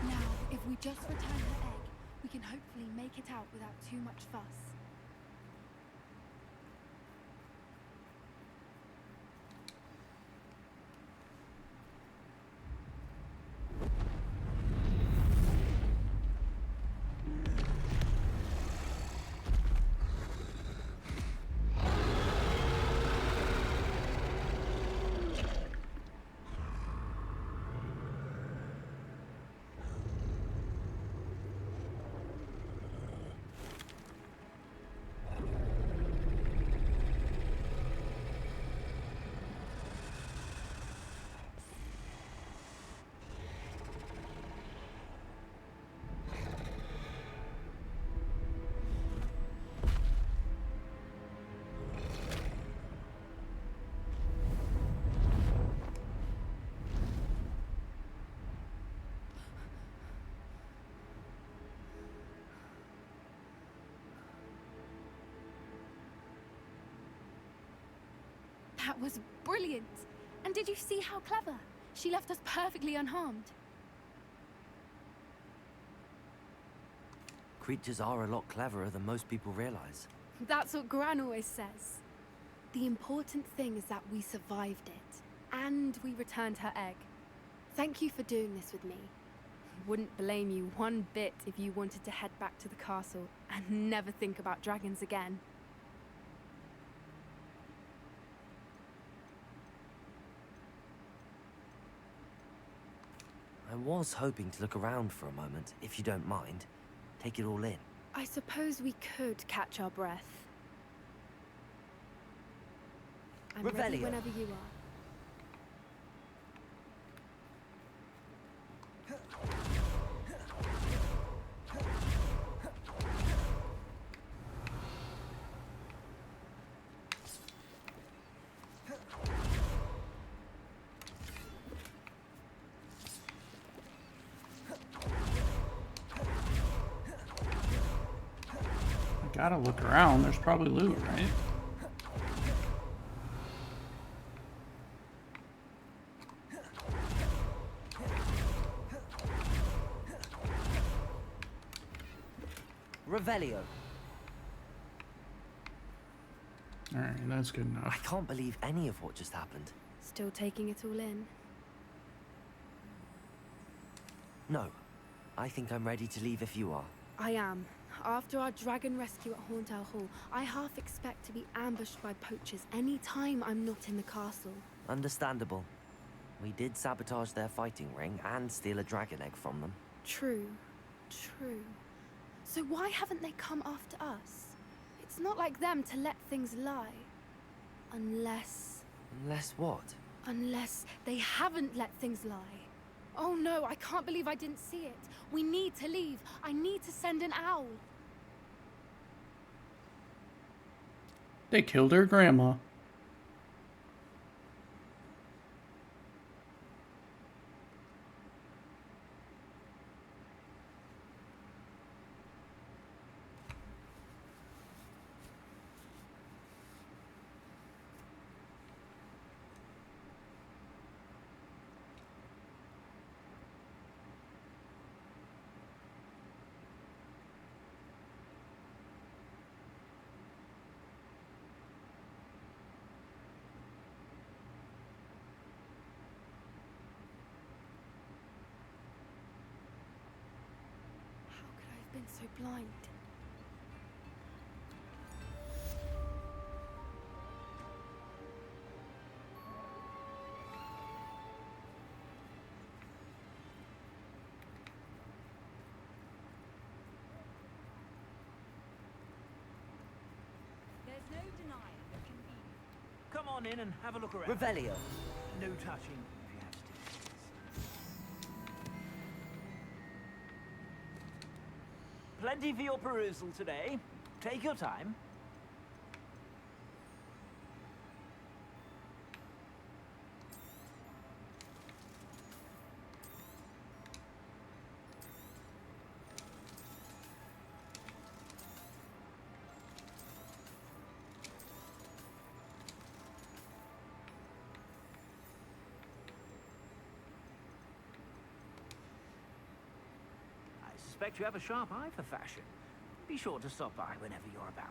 Now, if we just return her egg, we can hopefully make it out without too much fuss. That was brilliant! And did you see how clever? She left us perfectly unharmed. creatures are a lot cleverer than most people realize. That's what Gran always says. The important thing is that we survived it. And we returned her egg. Thank you for doing this with me. Wouldn't blame you one bit if you wanted to head back to the castle and never think about dragons again. I was hoping to look around for a moment, if you don't mind. Take it all in. I suppose we could catch our breath. I'm ready Revelio. whenever you are. I gotta look around. There's probably loot, right? Revelio. Alright, that's good I enough. can't believe any of what just happened. Still taking it all in. No. I think I'm ready to leave if you are. I am. After our dragon rescue at Hauntel Hall, I half expect to be ambushed by poachers any time I'm not in the castle. Understandable. We did sabotage their fighting ring and steal a dragon egg from them. True. True. So why haven't they come after us? It's not like them to let things lie. Unless what? Unless they haven't let things lie. Oh no, I can't believe I didn't see it. We need to leave. I need to send an owl. They killed her grandma. How could I have been so blind? There's no denying the convenience. Come on in and have a look around. Revelio. No touching if you have to. Plenty for your perusal today. Take your time. I suspect you have a sharp eye for fashion. Be sure to stop by whenever you're about.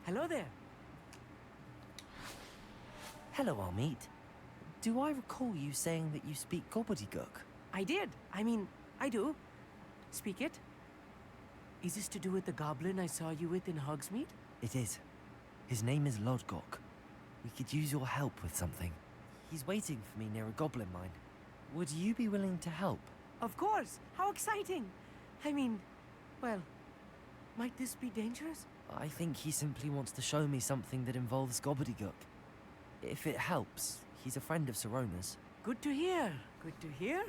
Hello there. Hello, Amit. Do I recall you saying that you speak gobbledygook? I did. I mean, I do. Speak it. Is this to do with the goblin I saw you with in Hogsmeade? It is. His name is Lodgok. We could use your help with something. He's waiting for me near a goblin mine. Would you be willing to help? Of course. How exciting. I mean, well, might this be dangerous? I think he simply wants to show me something that involves gobbledygook. If it helps, he's a friend of Sirona's. Good to hear. Good to hear.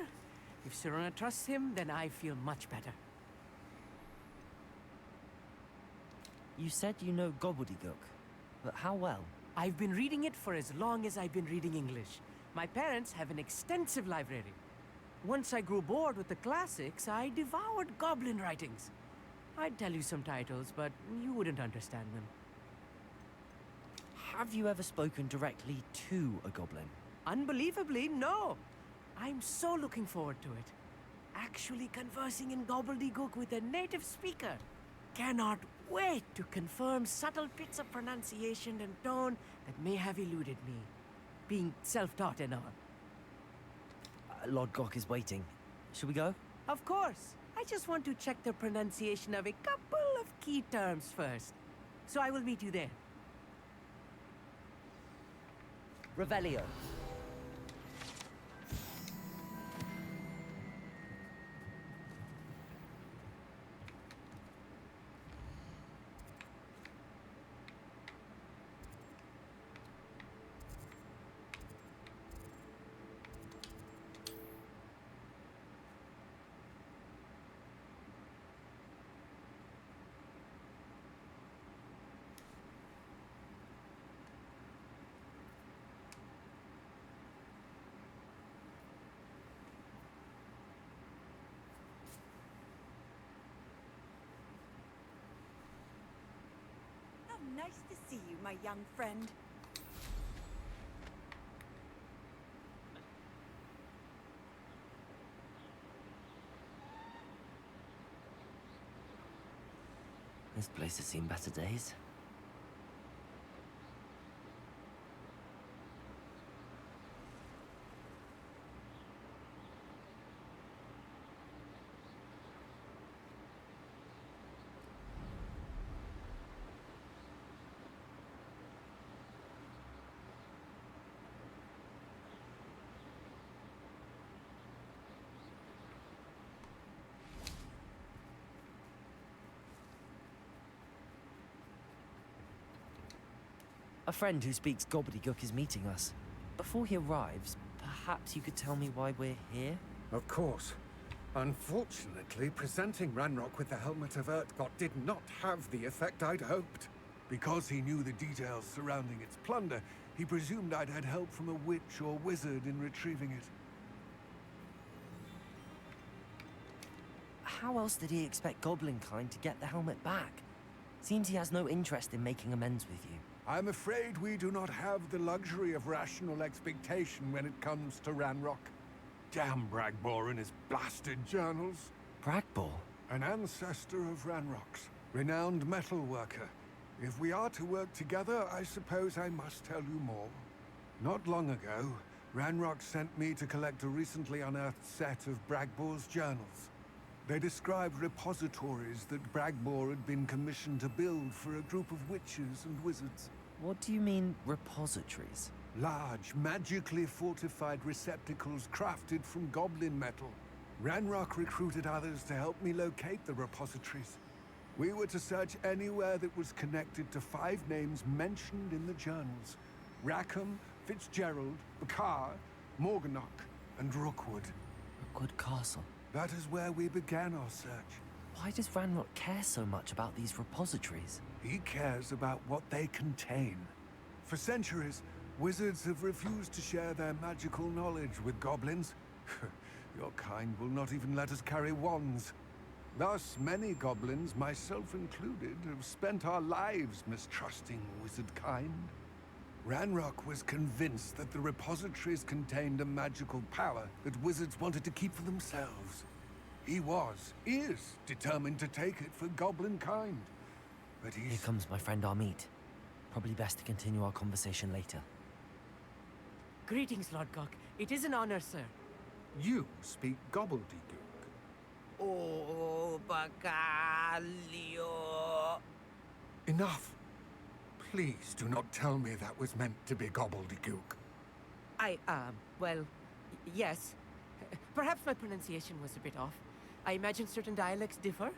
If Sirona trusts him, then I feel much better. You said you know gobbledygook, but how well? I've been reading it for as long as I've been reading English. My parents have an extensive library. Once I grew bored with the classics, I devoured goblin writings. I'd tell you some titles, but you wouldn't understand them. Have you ever spoken directly to a goblin? Unbelievably, no. I'm so looking forward to it. Actually conversing in gobbledygook with a native speaker. Cannot wait to confirm subtle bits of pronunciation and tone that may have eluded me. Being self-taught and all. Lodgok is waiting. Shall we go? Of course. I just want to check the pronunciation of a couple of key terms first. So I will meet you there. Revelio. How nice to see you, my young friend. This place has seen better days. A friend who speaks gobbledygook is meeting us. Before he arrives, perhaps you could tell me why we're here? Of course. Unfortunately, presenting Ranrock with the Helmet of Urtkot did not have the effect I'd hoped. Because he knew the details surrounding its plunder, he presumed I'd had help from a witch or wizard in retrieving it. How else did he expect Goblinkind to get the helmet back? Seems he has no interest in making amends with you. I'm afraid we do not have the luxury of rational expectation when it comes to Ranrock. Damn Bragbor and his blasted journals. Bragbor? An ancestor of Ranrock's, renowned metal worker. If we are to work together, I suppose I must tell you more. Not long ago, Ranrock sent me to collect a recently unearthed set of Bragbor's journals. They described repositories that Bragbor had been commissioned to build for a group of witches and wizards. What do you mean, repositories? Large, magically fortified receptacles crafted from goblin metal. Ranrock recruited others to help me locate the repositories. We were to search anywhere that was connected to 5 names mentioned in the journals. Rackham, Fitzgerald, Bakar, Morganach, and Rookwood. Rookwood Castle. That is where we began our search. Why does Ranrock care so much about these repositories? He cares about what they contain. For centuries, wizards have refused to share their magical knowledge with goblins. Your kind will not even let us carry wands. Thus, many goblins, myself included, have spent our lives mistrusting wizard kind. Ranrock was convinced that the repositories contained a magical power that wizards wanted to keep for themselves. He is determined to take it for goblin kind. But Here comes my friend Amit. Probably best to continue our conversation later. Greetings, Lord Gok. It is an honor, sir. You speak gobbledygook. Oh, Bacalio. Enough. Please do not tell me that was meant to be gobbledygook. Well, yes. Perhaps my pronunciation was a bit off. I imagine certain dialects differ.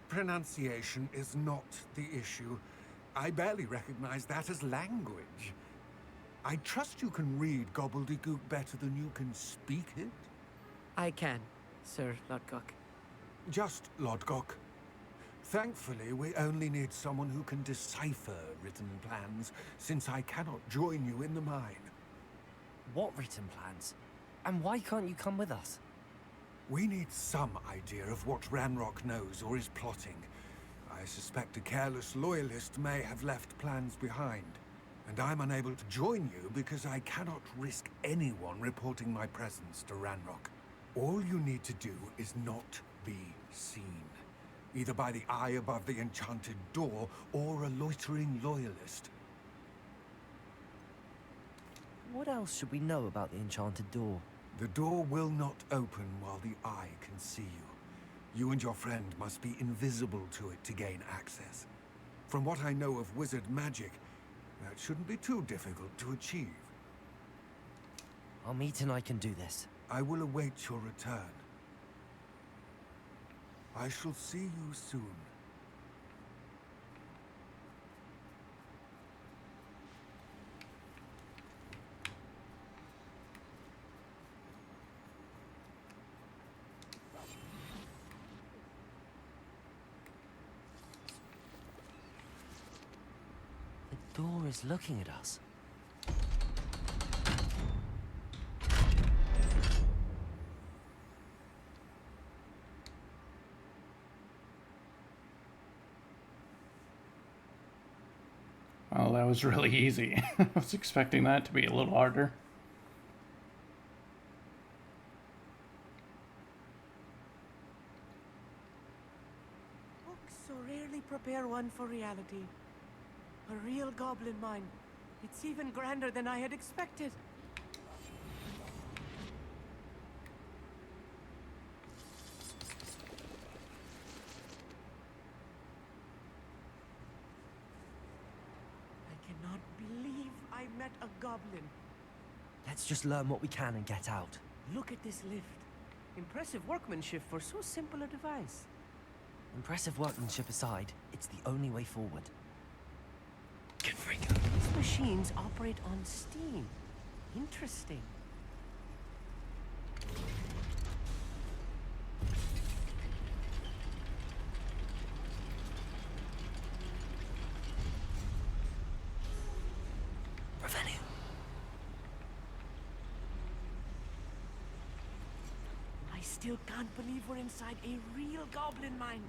Pronunciation is not the issue. I barely recognize that as language. I trust you can read gobbledygook better than you can speak it? I can, Sir Lodgok. Just Lodgok. Thankfully, we only need someone who can decipher written plans, since I cannot join you in the mine. What written plans? And why can't you come with us? We need some idea of what Ranrock knows or is plotting. I suspect a careless loyalist may have left plans behind. And I'm unable to join you because I cannot risk anyone reporting my presence to Ranrock. All you need to do is not be seen. Either by the eye above the enchanted door, or a loitering loyalist. What else should we know about the enchanted door? The door will not open while the eye can see you. You and your friend must be invisible to it to gain access. From what I know of wizard magic, that shouldn't be too difficult to achieve. Our meet and I can do this. I will await your return. I shall see you soon. The door is looking at us. Well, that was really easy. I was expecting that to be a little harder. Books so rarely prepare one for reality. A real goblin mine. It's even grander than I had expected. I cannot believe I met a goblin. Let's just learn what we can and get out. Look at this lift. Impressive workmanship for so simple a device. Impressive workmanship aside, it's the only way forward. These machines operate on steam. Interesting. Revenue. I still can't believe we're inside a real goblin mine.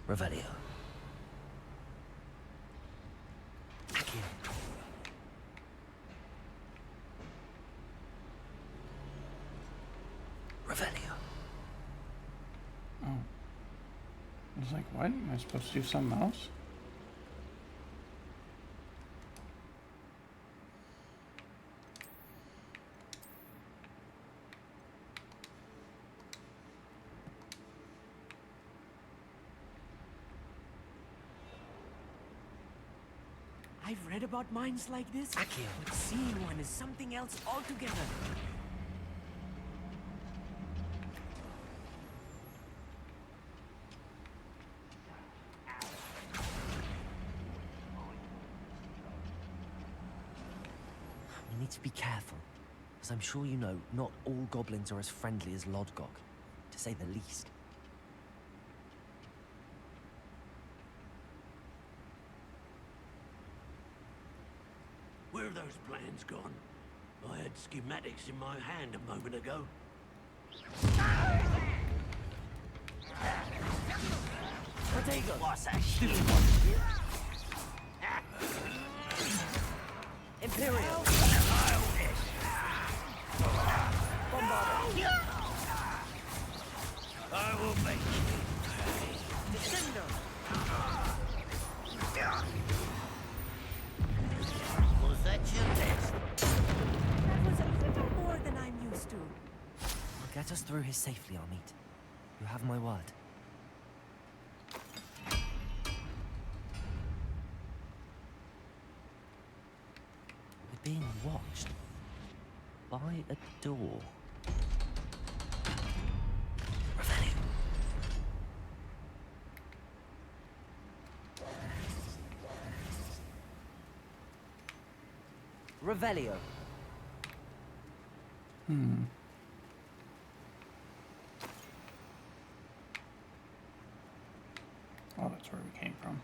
Revelio. Accio. Revelio. Oh. I was like, what? Am I supposed to do something else? I've read about mines like this, but seeing one is something else altogether. We need to be careful, as I'm sure you know, not all goblins are as friendly as Lodgok, to say the least. Where have those plans gone? I had schematics in my hand a moment ago. Potato. What's that stupid? Imperial. I will make you. Descendo. through here safely, Amit. You have my word. We're being watched by a door. Revelio. Oh, that's where we came from.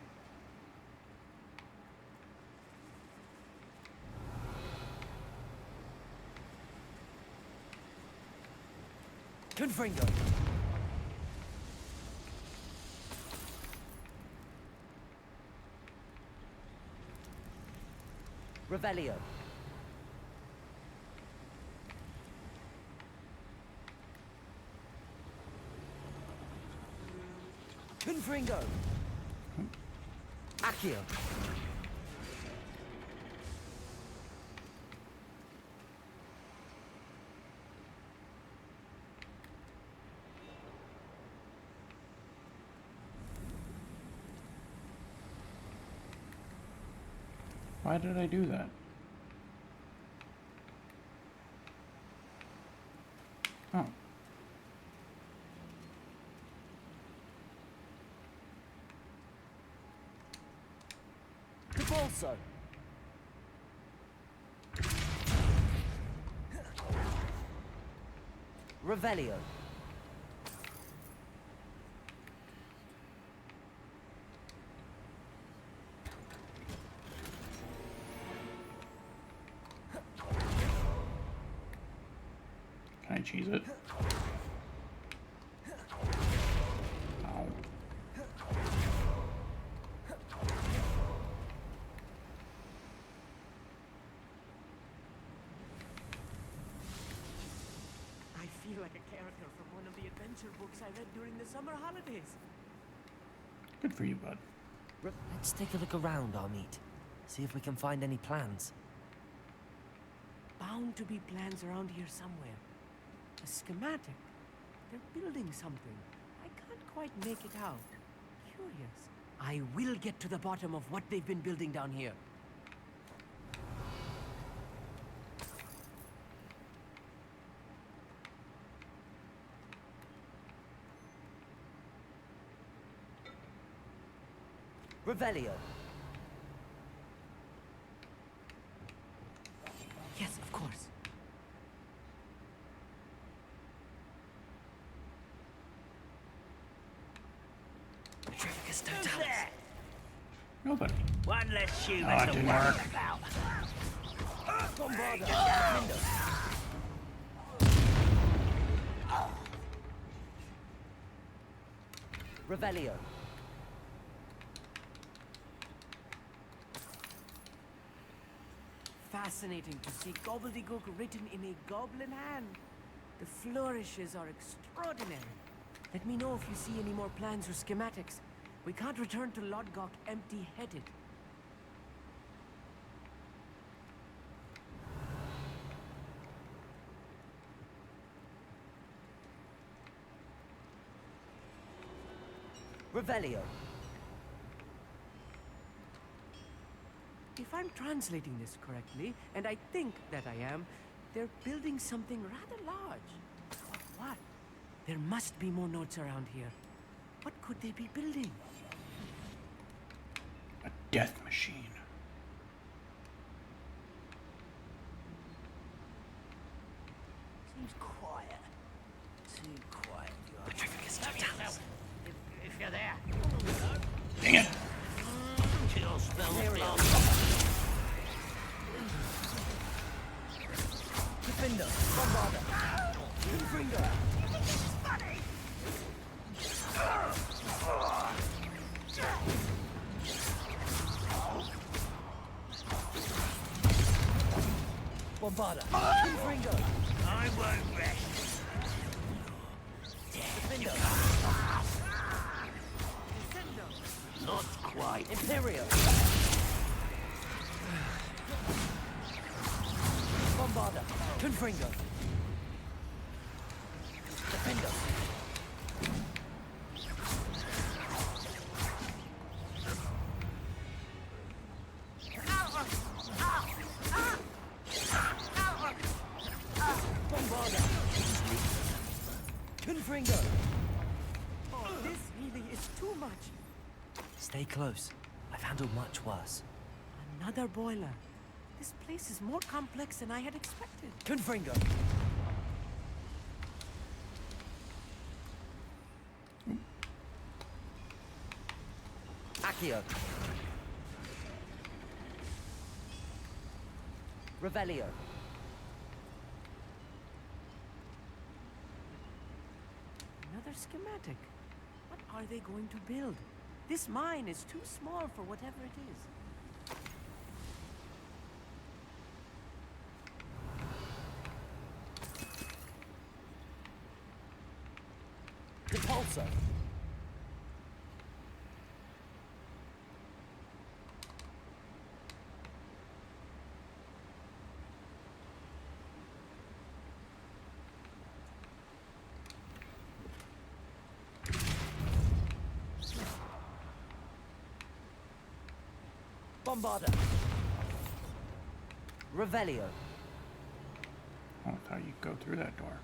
Confringo. Revelio. Confringo. Accio. Why did I do that? Oh. Cabalso. Revelio. Can I cheese it? Ow. I feel like a character from one of the adventure books I read during the summer holidays. Good for you, bud. Let's take a look around, Amit. See if we can find any plans. Bound to be plans around here somewhere. A schematic. They're building something. I can't quite make it out. Curious. I will get to the bottom of what they've been building down here. Revelio. Yes, of course. Petrificus totalis. Nobody. One less human Oh, it to didn't worry work. about. Revelio. Fascinating to see gobbledygook written in a goblin hand. The flourishes are extraordinary. Let me know if you see any more plans or schematics. We can't return to Lodgok empty-headed. Revelio. If I'm translating this correctly, and I think that I am, they're building something rather large. But what? There must be more notes around here. What could they be building? A death machine. Seems quiet. Too quiet, you are. Petrificus totalis. If you're there. Dang it. Chill spell. Defender. Bombarda. Confringo. Bombarda. Confringo. I won't rest. Defender. Not quite. Imperio. Bombarda. Confringo. Stay close. I've handled much worse. Another boiler. This place is more complex than I had expected. Confringo! Accio. Revelio. Another schematic. What are they going to build? This mine is too small for whatever it is. Repulsor. Bombarder. Revelio. Oh, I thought you'd go through that door.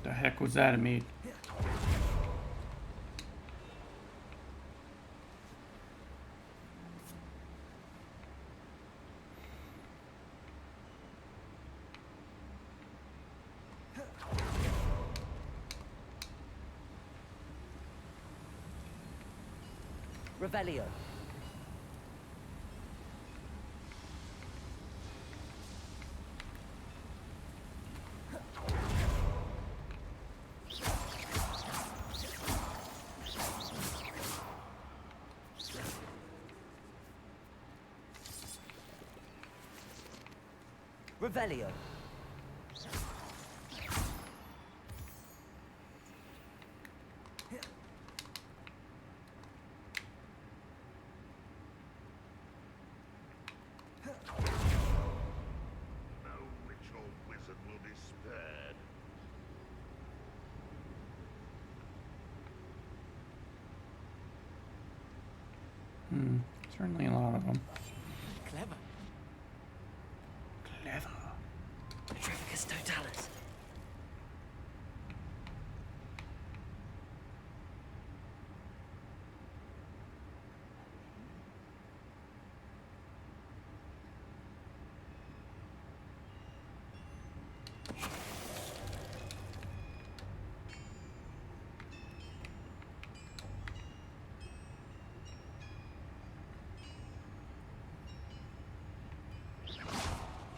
The heck was that, Amit? Revelio. Revelio. Certainly a lot of them. Clever. Clever. Petrificus totalis.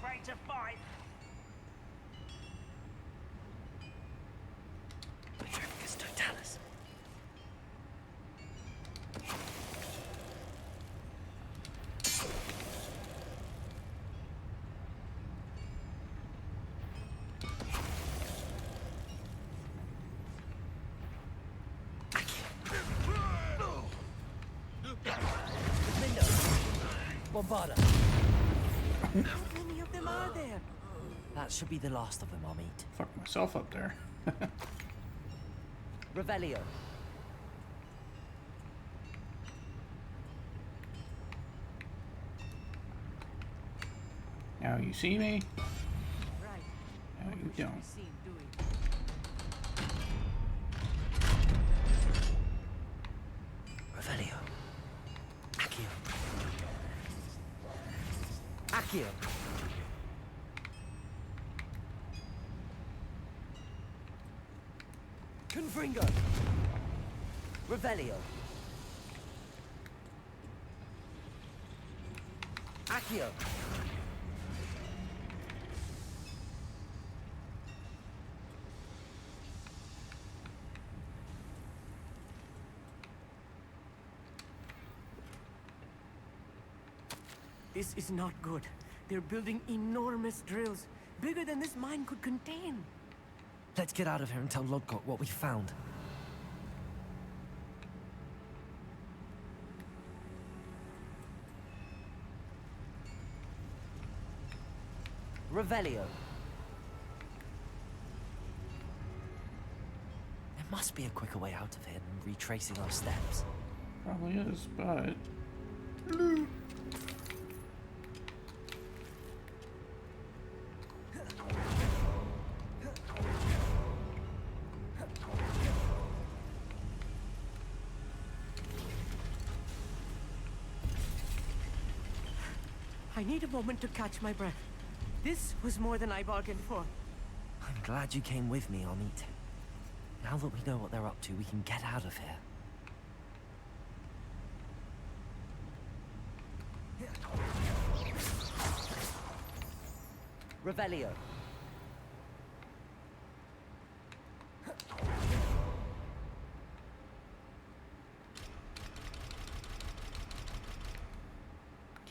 Ready to fight. Petrificus totalis. Bombarder. How many of them are there? That should be the last of them, I'll meet. Fuck myself up there. Revelio. Now you see me? Right. Now you We should don't. be seen doing. Revelio. Accio. Accio. Confringo. Revelio. Accio. This is not good. They're building enormous drills, bigger than this mine could contain. Let's get out of here and tell Lodgott what we found. Revelio. There must be a quicker way out of here than retracing our steps. Probably is, but... I need a moment to catch my breath. This was more than I bargained for. I'm glad you came with me, Amit. Now that we know what they're up to, we can get out of here. Revelio.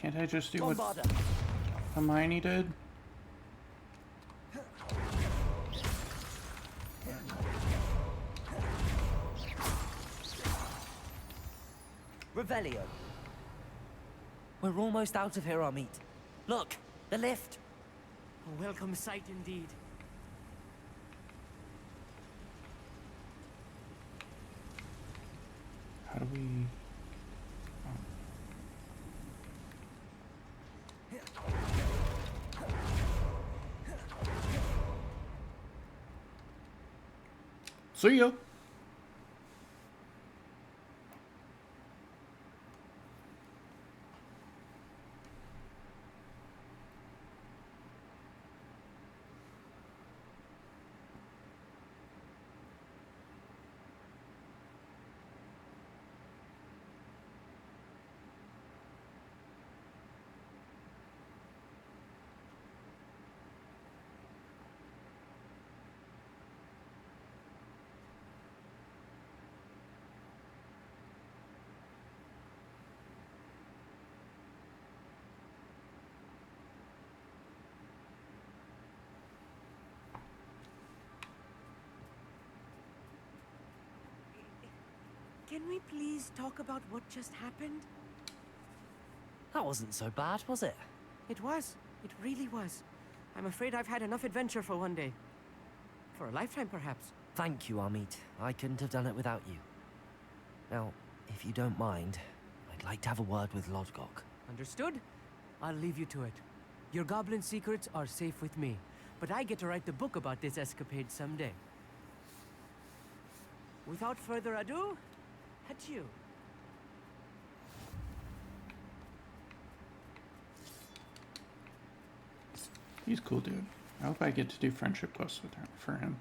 Can't I just do what Bombarda. Hermione did? Revelio. We're almost out of here, Amit. Look, the lift. A welcome sight indeed. How do we... See ya! Can we please talk about what just happened? That wasn't so bad, was it? It was. It really was. I'm afraid I've had enough adventure for one day. For a lifetime, perhaps. Thank you, Amit. I couldn't have done it without you. Now, if you don't mind, I'd like to have a word with Lodgok. Understood? I'll leave you to it. Your goblin secrets are safe with me, but I get to write the book about this escapade someday. Without further ado, adieu. He's cool, dude. I hope I get to do friendship quests with her, for him.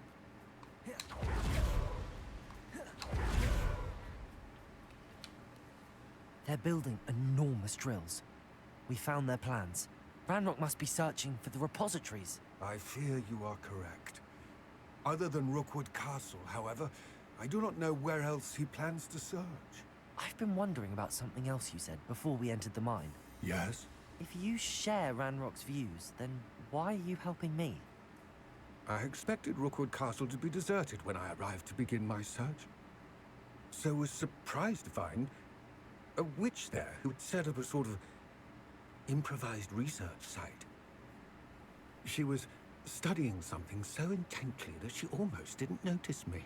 They're building enormous drills. We found their plans. Ranrock must be searching for the repositories. I fear you are correct. Other than Rookwood Castle, however, I do not know where else he plans to search. I've been wondering about something else you said before we entered the mine. Yes? If you share Ranrock's views, then why are you helping me? I expected Rookwood Castle to be deserted when I arrived to begin my search. So was surprised to find a witch there who'd set up a sort of improvised research site. She was studying something so intently that she almost didn't notice me.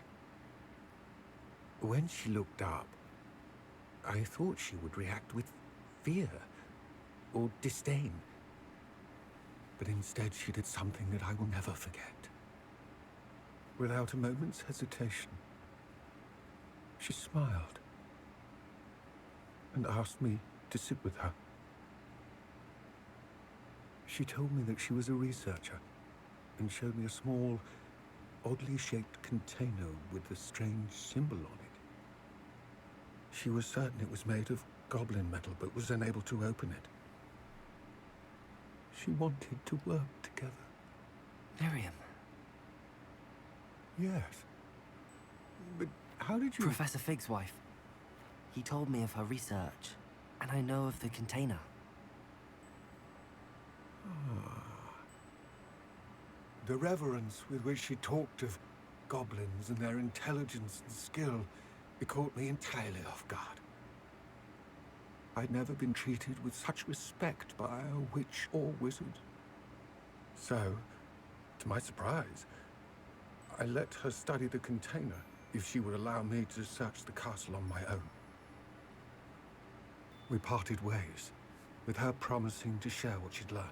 When she looked up, I thought she would react with fear or disdain. But instead she did something that I will never forget. Without a moment's hesitation, she smiled and asked me to sit with her. She told me that she was a researcher and showed me a small, oddly shaped container with a strange symbol on it. She was certain it was made of goblin metal, but was unable to open it. She wanted to work together. Miriam. Yes. But how did you... Professor Fig's wife. He told me of her research, and I know of the container. The reverence with which she talked of goblins and their intelligence and skill, it caught me entirely off guard. I'd never been treated with such respect by a witch or wizard. So, to my surprise, I let her study the container if she would allow me to search the castle on my own. We parted ways, with her promising to share what she'd learned.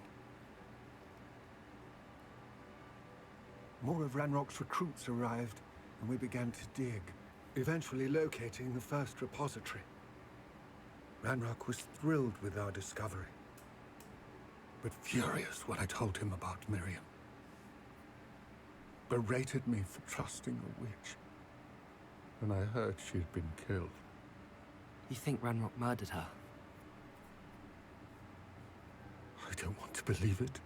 More of Ranrock's recruits arrived, and we began to dig, eventually locating the first repository. Ranrock was thrilled with our discovery. but furious when I told him about Miriam. Berated me for trusting a witch when I heard she had been killed. You think Ranrock murdered her? I don't want to believe it,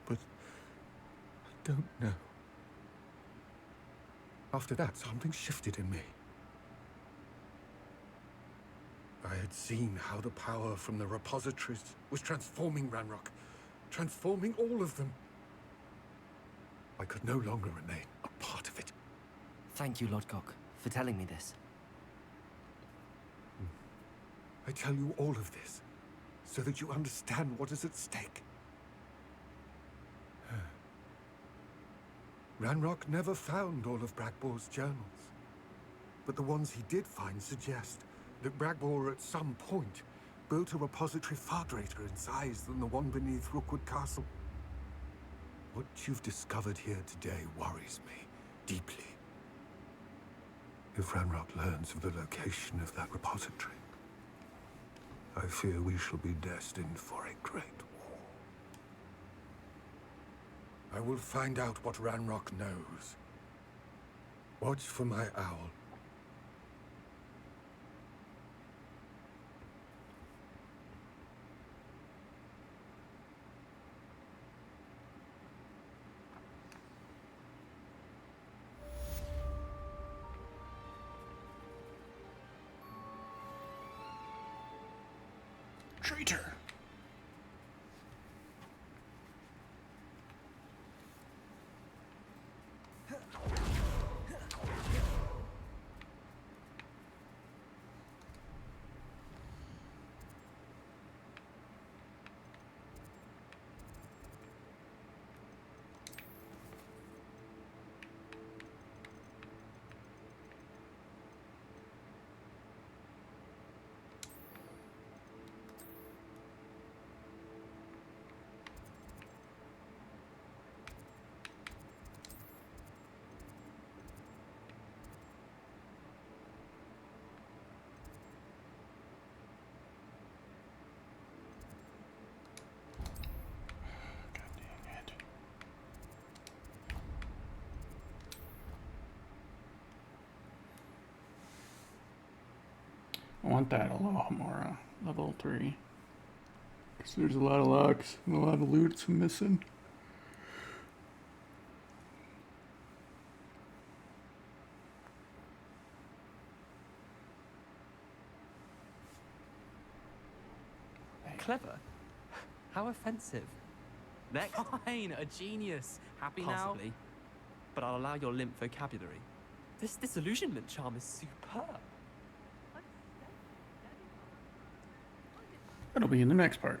but I don't know. After that, something shifted in me. I had seen how the power from the repositories was transforming Ranrock, transforming all of them. I could no longer remain a part of it. Thank you, Lodgok, for telling me this. I tell you all of this so that you understand what is at stake. Ranrock never found all of Bragbor's journals, but the ones he did find suggest that Bragbor at some point built a repository far greater in size than the one beneath Rookwood Castle. What you've discovered here today worries me deeply. If Ranrock learns of the location of that repository, I fear we shall be destined for a great war. I will find out what Ranrock knows. Watch for my owl. Traitor. I want that a lot more, level 3. Because there's a lot of locks and a lot of loot's missing. Clever? How offensive. Next. Fine, a genius. Happy Possibly. now? But I'll allow your limp vocabulary. This disillusionment charm is superb. That'll be in the next part.